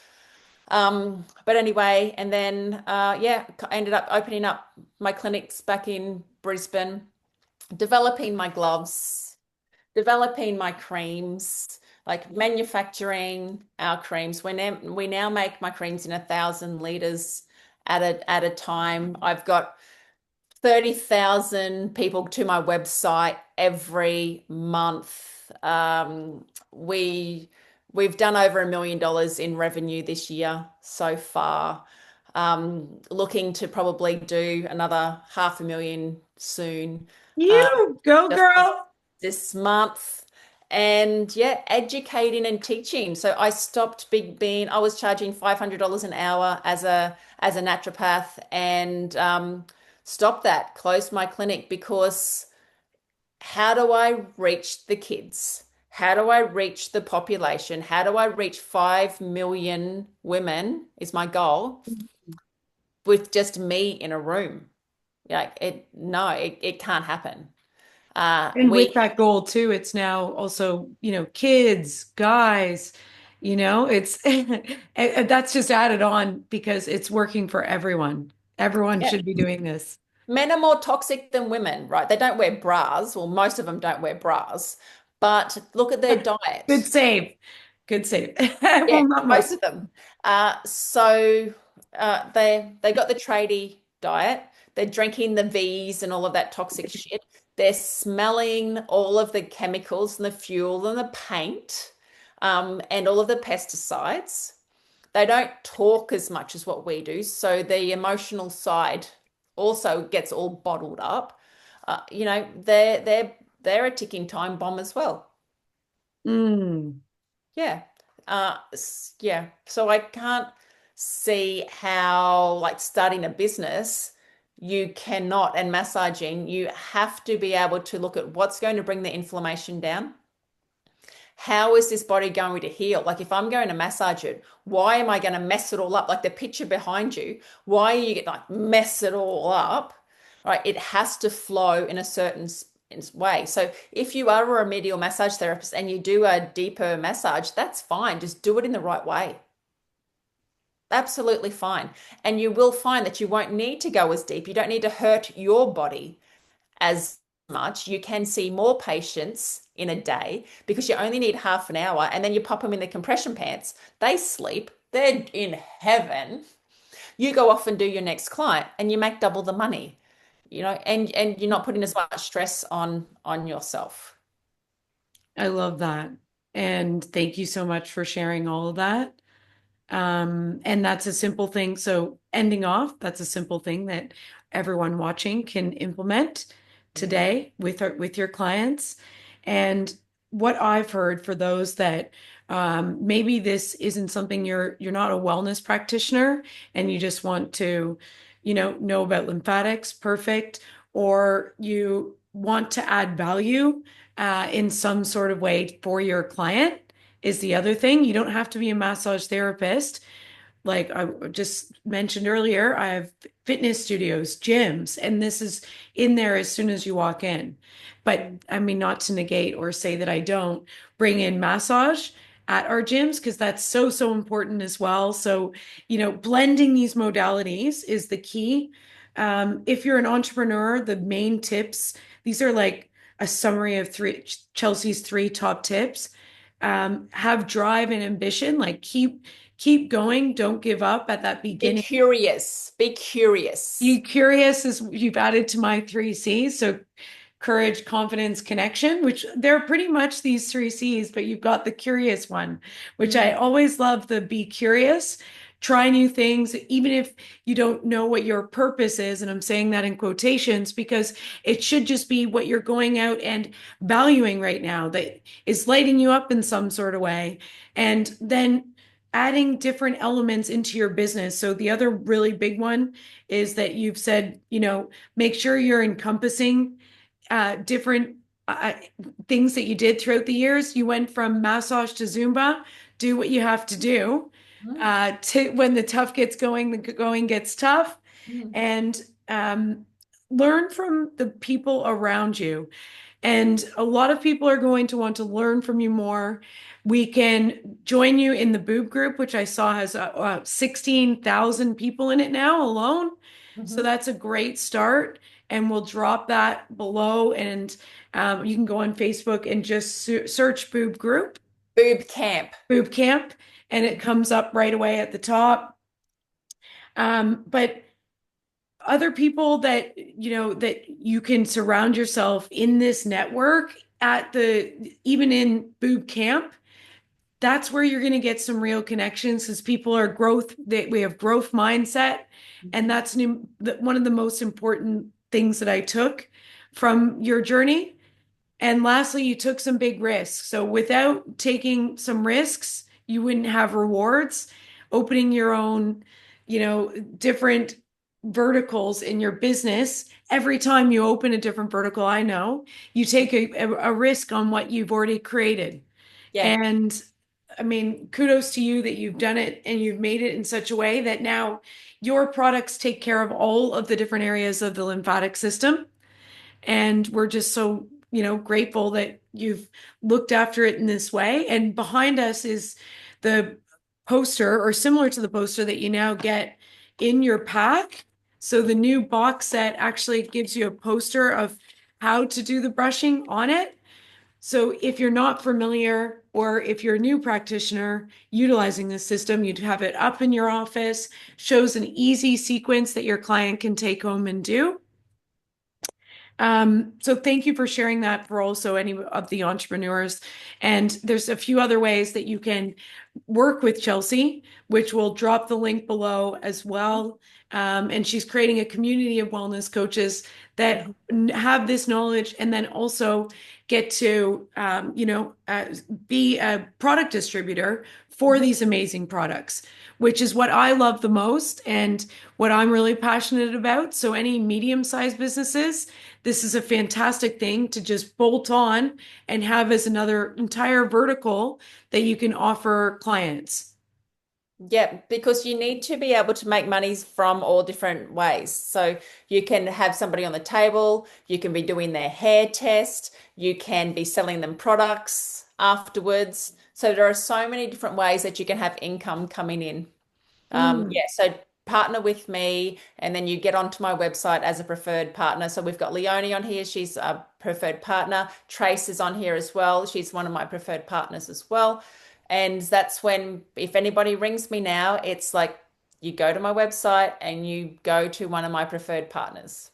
[SPEAKER 1] But anyway, and then yeah, I ended up opening up my clinics back in Brisbane, developing my gloves, developing my creams, like manufacturing our creams. We now make my creams in 1,000 liters at a time. I've got 30,000 people to my website every month. We've done over $1 million in revenue this year so far. Looking to probably do another 500,000 soon. Uh,
[SPEAKER 2] You go,
[SPEAKER 1] just
[SPEAKER 2] girl.
[SPEAKER 1] this month. And yeah, educating and teaching. So I stopped being, I was charging $500 an hour as a naturopath and stopped that, closed my clinic because how do I reach the kids? How do I reach the population? How do I reach 5 million women is my goal with just me in a room? Like no, it can't happen.
[SPEAKER 2] And
[SPEAKER 1] We
[SPEAKER 2] with that goal too, it's now also, kids, guys, it's that's just added on because it's working for everyone. Everyone
[SPEAKER 1] Yeah.
[SPEAKER 2] should be doing this.
[SPEAKER 1] Men are more toxic than women, right? They don't wear bras. Well, most of them don't wear bras, but look at their
[SPEAKER 2] Good
[SPEAKER 1] diet.
[SPEAKER 2] save. Good save.
[SPEAKER 1] Yeah,
[SPEAKER 2] Well, not
[SPEAKER 1] most
[SPEAKER 2] most.
[SPEAKER 1] of them. They got the tradie diet. They're drinking the V's and all of that toxic shit. They're smelling all of the chemicals and the fuel and the paint, and all of the pesticides. They don't talk as much as what we do, so the emotional side also gets all bottled up. They're a ticking time bomb as well.
[SPEAKER 2] Mm.
[SPEAKER 1] Yeah. Yeah. So I can't see how, like, starting a business, you cannot, and massaging, you have to be able to look at what's going to bring the inflammation down. How is this body going to heal? Like, if I'm going to massage it, why am I going to mess it all up? Like the picture behind you, why are you like mess it all up? Right? It has to flow in a certain way. So if you are a remedial massage therapist and you do a deeper massage, that's fine. Just do it in the right way. Absolutely fine. And you will find that you won't need to go as deep. You don't need to hurt your body as much. You can see more patients in a day because you only need half an hour and then you pop them in the compression pants. They sleep, they're in heaven. You go off and do your next client and you make double the money, and you're not putting as much stress on yourself.
[SPEAKER 2] I love that. And thank you so much for sharing all of that. And that's a simple thing. So ending off, that's a simple thing that everyone watching can implement today with your clients. And what I've heard for those that maybe this isn't something you're not a wellness practitioner and you just want to, know about lymphatics, perfect, or you want to add value in some sort of way for your client is the other thing. You don't have to be a massage therapist. Like I just mentioned earlier, I have fitness studios, gyms, and this is in there as soon as you walk in. But I mean, not to negate or say that I don't bring in massage at our gyms because that's so, so important as well. So, blending these modalities is the key. If you're an entrepreneur, the main tips, these are like a summary of Chelsea's three top tips. Have drive and ambition, like keep going, don't give up at that
[SPEAKER 1] Be
[SPEAKER 2] beginning.
[SPEAKER 1] curious. Be curious.
[SPEAKER 2] Be curious is you've added to my three C's. So courage, confidence, connection, which they're pretty much these three C's, but you've got the curious one, which I
[SPEAKER 1] Mm.
[SPEAKER 2] always love the be curious, try new things, even if you don't know what your purpose is. And I'm saying that in quotations because it should just be what you're going out and valuing right now that is lighting you up in some sort of way. And then adding different elements into your business. So the other really big one is that you've said, make sure you're encompassing different uh, things that you did throughout the years. You went from massage to Zumba, do what you have to do.
[SPEAKER 1] Mm.
[SPEAKER 2] To when the tough gets going, the going gets tough,
[SPEAKER 1] Mm.
[SPEAKER 2] and learn from the people around you. And a lot of people are going to want to learn from you more. We can join you in the boob group, which I saw has 16,000 people in it now alone. So
[SPEAKER 1] Mhm.
[SPEAKER 2] that's a great start. And we'll drop that below. And you can go on Facebook and just search
[SPEAKER 1] Boob camp.
[SPEAKER 2] boob camp, and it comes up right away at the top. But other people that that you can surround yourself in this network at the even in boob camp, that's where you're going to get some real connections because people are growth that we have growth mindset, and
[SPEAKER 1] Mhm.
[SPEAKER 2] that's one of the most important things that I took from your journey. And lastly, you took some big risks. So without taking some risks, you wouldn't have rewards. Opening your own, different verticals in your business. Every time you open a different vertical, I know you take a risk on what you've already created.
[SPEAKER 1] Yeah.
[SPEAKER 2] And I mean, kudos to you that you've done it and you've made it in such a way that now your products take care of all of the different areas of the lymphatic system. And we're just so, grateful that you've looked after it in this way. And behind us is the poster or similar to the poster that you now get in your pack. So the new box set actually gives you a poster of how to do the brushing on it. So if you're not familiar or if you're a new practitioner utilizing this system, you'd have it up in your office, shows an easy sequence that your client can take home and do. So thank you for sharing that for also any of the entrepreneurs. And there's a few other ways that you can work with Chelsey, which we'll drop the link below as well. And she's creating a community of wellness coaches that have this knowledge and then also get to, be a product distributor for these amazing products, which is what I love the most and what I'm really passionate about. So any medium-sized businesses, this is a fantastic thing to just bolt on and have as another entire vertical that you can offer clients.
[SPEAKER 1] Yeah, because you need to be able to make monies from all different ways. So you can have somebody on the table, you can be doing their hair test, you can be selling them products afterwards. So there are so many different ways that you can have income coming in.
[SPEAKER 2] Mm.
[SPEAKER 1] Yeah, so partner with me, and then you get onto my website as a preferred partner. So we've got Leonie on here. She's a preferred partner. Trace is on here as well. She's one of my preferred partners as well. And that's when, if anybody rings me now, it's like you go to my website and you go to one of my preferred partners.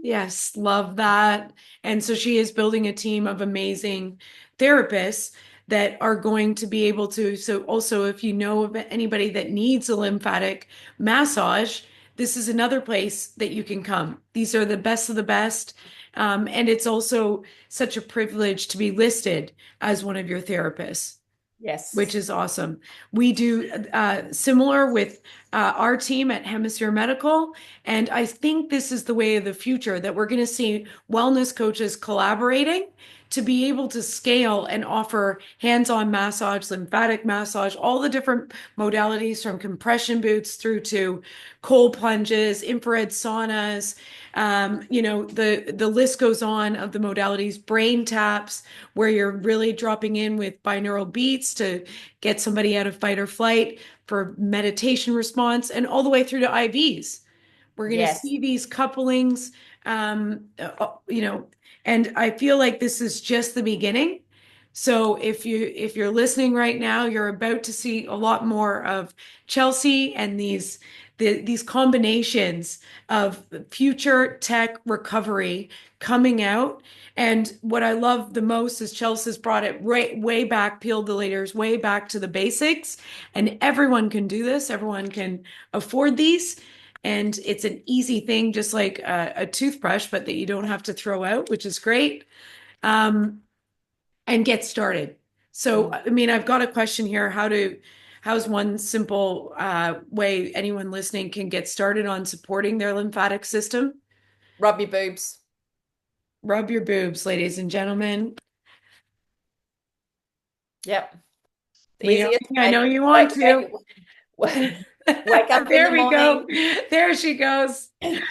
[SPEAKER 2] Yes, love that. And so she is building a team of amazing therapists that are going to be able to. So, also, if you know of anybody that needs a lymphatic massage, this is another place that you can come. These are the best of the best. And it's also such a privilege to be listed as one of your therapists, which
[SPEAKER 1] Yes.
[SPEAKER 2] is awesome. We do similar with our team at Hemisphere Medical. And I think this is the way of the future that we're going to see wellness coaches collaborating to be able to scale and offer hands-on massage, lymphatic massage, all the different modalities from compression boots through to cold plunges, infrared saunas. The list goes on of the modalities, brain taps, where you're really dropping in with binaural beats to get somebody out of fight or flight for meditation response, and all the way through to IVs, We're going to
[SPEAKER 1] Yes.
[SPEAKER 2] see these couplings, um, you know, and I feel like this is just the beginning. So if you're listening right now, you're about to see a lot more of Chelsey and these combinations of future tech recovery coming out. And what I love the most is Chelsea's brought it way back, peeled the layers way back to the basics. And everyone can do this. Everyone can afford these. And it's an easy thing, just like a toothbrush, but that you don't have to throw out, which is great. And get started. So,
[SPEAKER 1] Mm.
[SPEAKER 2] I mean, I've got a question here. How's one simple way anyone listening can get started on supporting their lymphatic system?
[SPEAKER 1] Rub your boobs.
[SPEAKER 2] Rub your boobs, ladies and gentlemen.
[SPEAKER 1] Yep. The
[SPEAKER 2] Leonie,
[SPEAKER 1] easiest
[SPEAKER 2] I
[SPEAKER 1] way.
[SPEAKER 2] know you want to.
[SPEAKER 1] Wake up in the
[SPEAKER 2] There we go.
[SPEAKER 1] morning.
[SPEAKER 2] There she goes.
[SPEAKER 1] Wake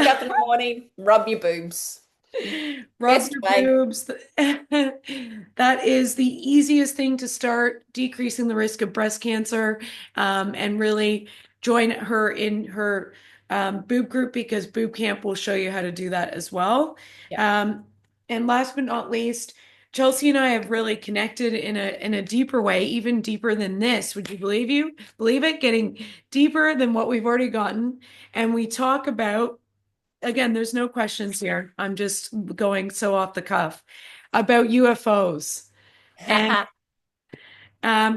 [SPEAKER 1] up in the morning, rub your boobs.
[SPEAKER 2] Rub
[SPEAKER 1] Best
[SPEAKER 2] your
[SPEAKER 1] way.
[SPEAKER 2] boobs. That is the easiest thing to start decreasing the risk of breast cancer, and really join her in her boob group because Boob Camp will show you how to do that as well.
[SPEAKER 1] Yeah.
[SPEAKER 2] Um, and last but not least, Chelsey and I have really connected in a deeper way, even deeper than this. Would you believe it? Getting deeper than what we've already gotten. And we talk about, again, there's no questions here. I'm just going so off the cuff about UFOs. And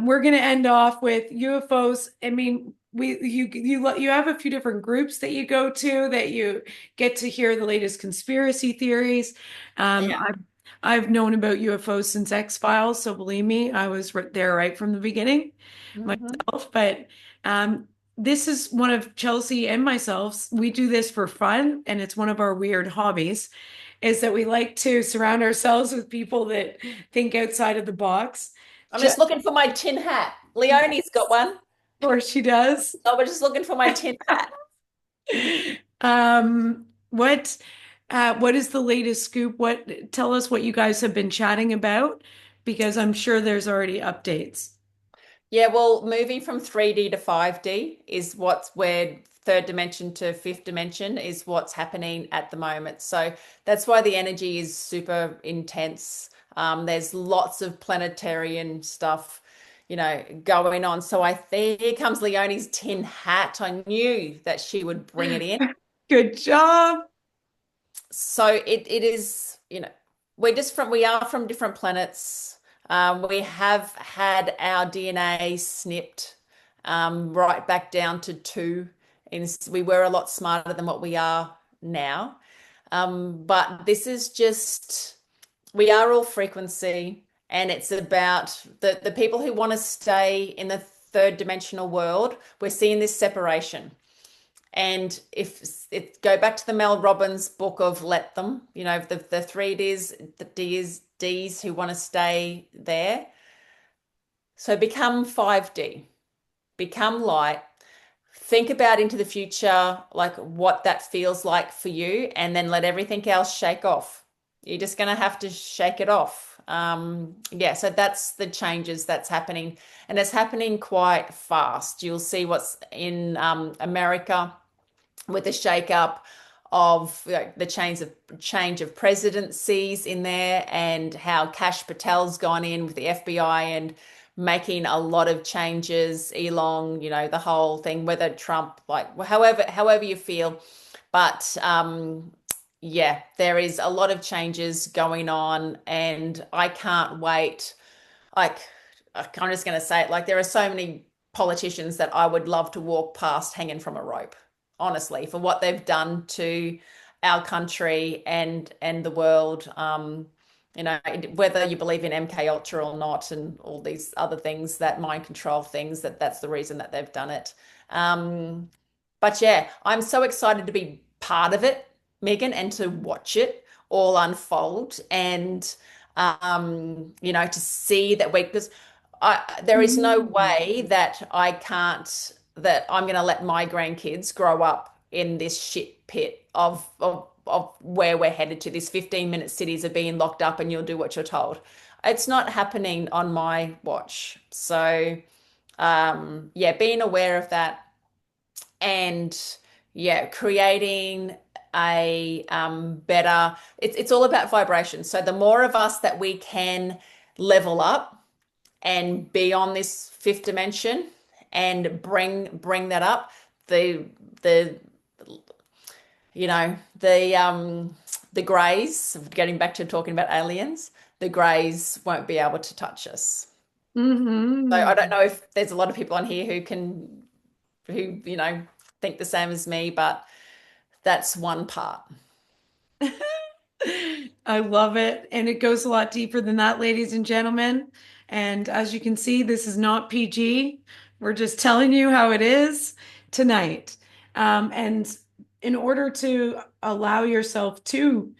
[SPEAKER 2] we're going to end off with UFOs. I mean, you have a few different groups that you go to that you get to hear the latest conspiracy theories. Um,
[SPEAKER 1] Yeah.
[SPEAKER 2] I've I've known about UFOs since X-Files, so believe me, I was there right from the beginning
[SPEAKER 1] Mhm.
[SPEAKER 2] myself. But um, this is one of Chelsey and myself's. We do this for fun, and it's one of our weird hobbies. Is that we like to surround ourselves with people that think outside of the box.
[SPEAKER 1] I'm just looking for my tin hat. Leonie's got one.
[SPEAKER 2] Or she does.
[SPEAKER 1] I was just looking for my tin hat.
[SPEAKER 2] What what is the latest scoop? What tell us what you guys have been chatting about because I'm sure there's already updates.
[SPEAKER 1] Yeah, well, moving from 3D to 5D is what's where third dimension to fifth dimension is what's happening at the moment. So that's why the energy is super intense. There's lots of planetarian stuff, going on. So here comes Leonie's tin hat. I knew that she would bring it in.
[SPEAKER 2] Good job.
[SPEAKER 1] So it is, we are from different planets. We have had our DNA snipped right back down to two. And we were a lot smarter than what we are now. But this is just, we are all frequency, and it's about the people who want to stay in the third dimensional world. We're seeing this separation. And if it go back to the Mel Robbins book of Let Them, the three D's who want to stay there. So become 5D, become light, think about into the future, like what that feels like for you, and then let everything else shake off. You're just going to have to shake it off. Yeah, so that's the changes that's happening, and it's happening quite fast. You'll see what's in America with the shake-up of the change of presidencies in there, and how Kash Patel's gone in with the FBI and making a lot of changes. Elon, the whole thing, whether Trump, like however you feel, but yeah, there is a lot of changes going on, and I can't wait. Like, I'm just going to say it, like, there are so many politicians that I would love to walk past hanging from a rope, honestly, for what they've done to our country and the world. Whether you believe in MK Ultra or not, and all these other things, that mind control things, that's the reason that they've done it. Um, but yeah, I'm so excited to be part of it, Megan, and to watch it all unfold, and to see that because there is no way that I'm going to let my grandkids grow up in this shit pit of where we're headed to. This 15-minute cities are being locked up, and you'll do what you're told. It's not happening on my watch. So, yeah, being aware of that, and yeah, creating a better, it's all about vibration. So the more of us that we can level up and be on this fifth dimension and bring that up, the the greys, getting back to talking about aliens, the greys won't be able to touch us. So I don't
[SPEAKER 2] Hmm.
[SPEAKER 1] know if there's a lot of people on here who think the same as me, but that's one part.
[SPEAKER 2] I love it. And it goes a lot deeper than that, ladies and gentlemen. And as you can see, this is not PG. We're just telling you how it is tonight. And in order to allow yourself to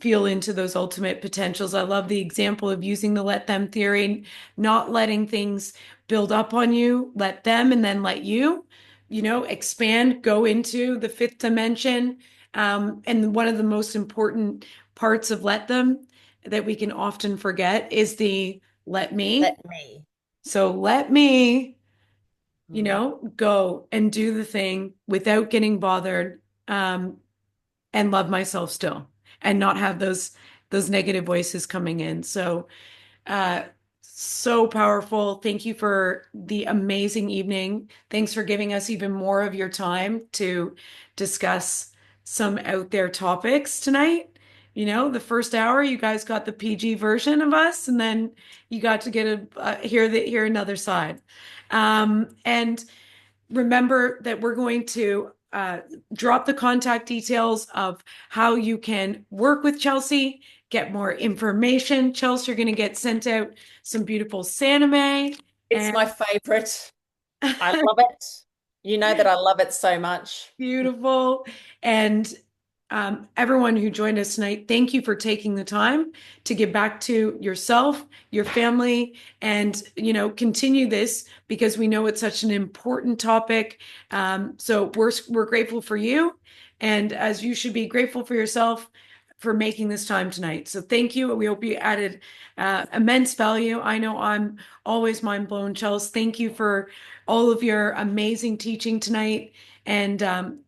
[SPEAKER 2] feel into those ultimate potentials, I love the example of using the let them theory, not letting things build up on you, let them and then let you, expand, go into the fifth dimension. And one of the most important parts of let them that we can often forget is the let me.
[SPEAKER 1] Let me.
[SPEAKER 2] So let me,
[SPEAKER 1] Mm.
[SPEAKER 2] go and do the thing without getting bothered, and love myself still and not have those negative voices coming in. Uh, so powerful. Thank you for the amazing evening. Thanks for giving us even more of your time to discuss some out there topics tonight. The first hour, you guys got the PG version of us, and then you got to get hear another side. And remember that we're going to drop the contact details of how you can work with Chelsey, get more information. Chelsey, you're going to get sent out some beautiful sanime.
[SPEAKER 1] It's
[SPEAKER 2] And
[SPEAKER 1] my favorite. I love it. You know that I love it so much.
[SPEAKER 2] beautiful. And everyone who joined us tonight, thank you for taking the time to give back to yourself, your family, and continue this because we know it's such an important topic. So we're grateful for you, and as you should be grateful for yourself for making this time tonight. So thank you. We hope you added immense value. I know I'm always mind blown, Chelsea. Thank you for all of your amazing teaching tonight and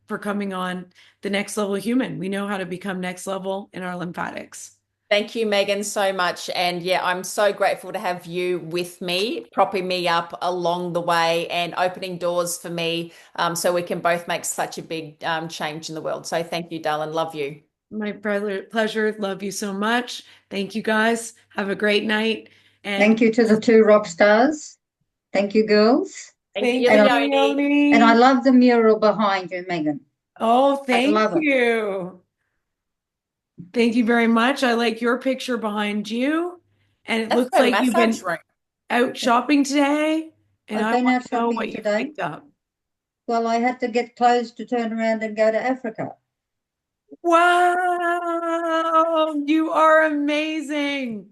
[SPEAKER 2] for coming on the next level human. We know how to become next level in our lymphatics.
[SPEAKER 1] Thank you, Megan, so much. And yeah, I'm so grateful to have you with me, propping me up along the way and opening doors for me, so we can both make such a big change in the world. So thank you, darling. Love you.
[SPEAKER 2] My pleasure. Love you so much. Thank you guys. Have a great night. And
[SPEAKER 3] Thank you to the two rock stars. Thank you, girls.
[SPEAKER 1] Thank
[SPEAKER 2] thank
[SPEAKER 1] you,
[SPEAKER 3] And
[SPEAKER 2] you,
[SPEAKER 3] I,
[SPEAKER 1] Leonie.
[SPEAKER 3] and I
[SPEAKER 2] Leonie.
[SPEAKER 3] love the mural behind you, Megan.
[SPEAKER 2] Oh,
[SPEAKER 3] I
[SPEAKER 2] thank
[SPEAKER 3] love it.
[SPEAKER 2] you. Thank you very much. I like your picture behind you. And it
[SPEAKER 1] That's
[SPEAKER 2] looks
[SPEAKER 1] my
[SPEAKER 2] like you've
[SPEAKER 1] massage
[SPEAKER 2] been
[SPEAKER 1] room.
[SPEAKER 2] out shopping today. And
[SPEAKER 3] I've
[SPEAKER 2] I
[SPEAKER 3] been
[SPEAKER 2] want
[SPEAKER 3] out
[SPEAKER 2] to know
[SPEAKER 3] shopping
[SPEAKER 2] what you
[SPEAKER 3] today.
[SPEAKER 2] picked up.
[SPEAKER 3] Well, I had to get clothes to turn around and go to Africa.
[SPEAKER 2] Wow, you are amazing.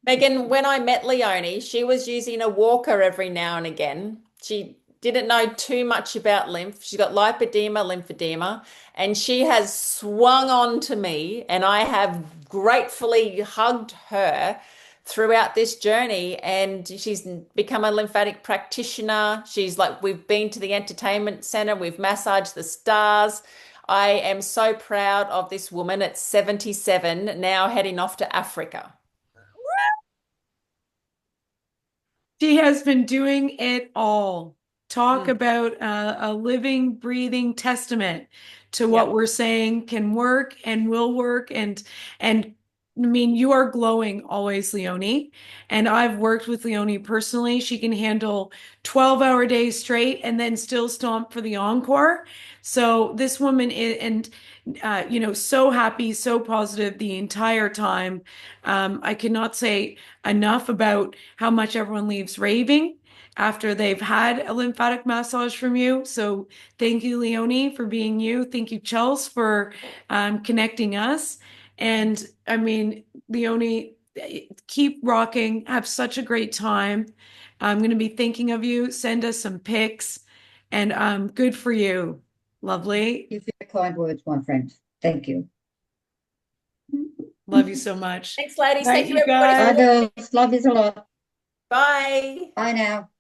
[SPEAKER 1] Megan, when I met Leonie, she was using a walker every now and again. She didn't know too much about lymph. She's got lipedema, lymphedema, and she has swung on to me, and I have gratefully hugged her throughout this journey. And she's become a lymphatic practitioner. She's like, we've been to the entertainment center, we've massaged the stars. I am so proud of this woman at 77, now heading off to Africa.
[SPEAKER 2] She has been doing it all. Talk
[SPEAKER 1] Mm,
[SPEAKER 2] about a living, breathing testament to what
[SPEAKER 1] yep.
[SPEAKER 2] we're saying can work and will work. And I mean, you are glowing always, Leonie. And I've worked with Leonie personally. She can handle 12-hour days straight and then still stomp for the encore. So this woman is, and so happy, so positive the entire time. I cannot say enough about how much everyone leaves raving after they've had a lymphatic massage from you. So thank you, Leonie, for being you. Thank you, Chelsea, for connecting us. And I mean, Leonie, keep rocking. Have such a great time. I'm going to be thinking of you. Send us some pics. And good for you. Lovely.
[SPEAKER 3] You feel kind words, my friend. Thank you.
[SPEAKER 2] Love you so much.
[SPEAKER 1] Thanks, ladies.
[SPEAKER 2] Night,
[SPEAKER 1] Thank you,
[SPEAKER 2] you
[SPEAKER 1] everybody, for
[SPEAKER 3] Bye,
[SPEAKER 2] guys.
[SPEAKER 1] joining.
[SPEAKER 3] girls. Love you a lot.
[SPEAKER 1] Bye.
[SPEAKER 3] Bye now.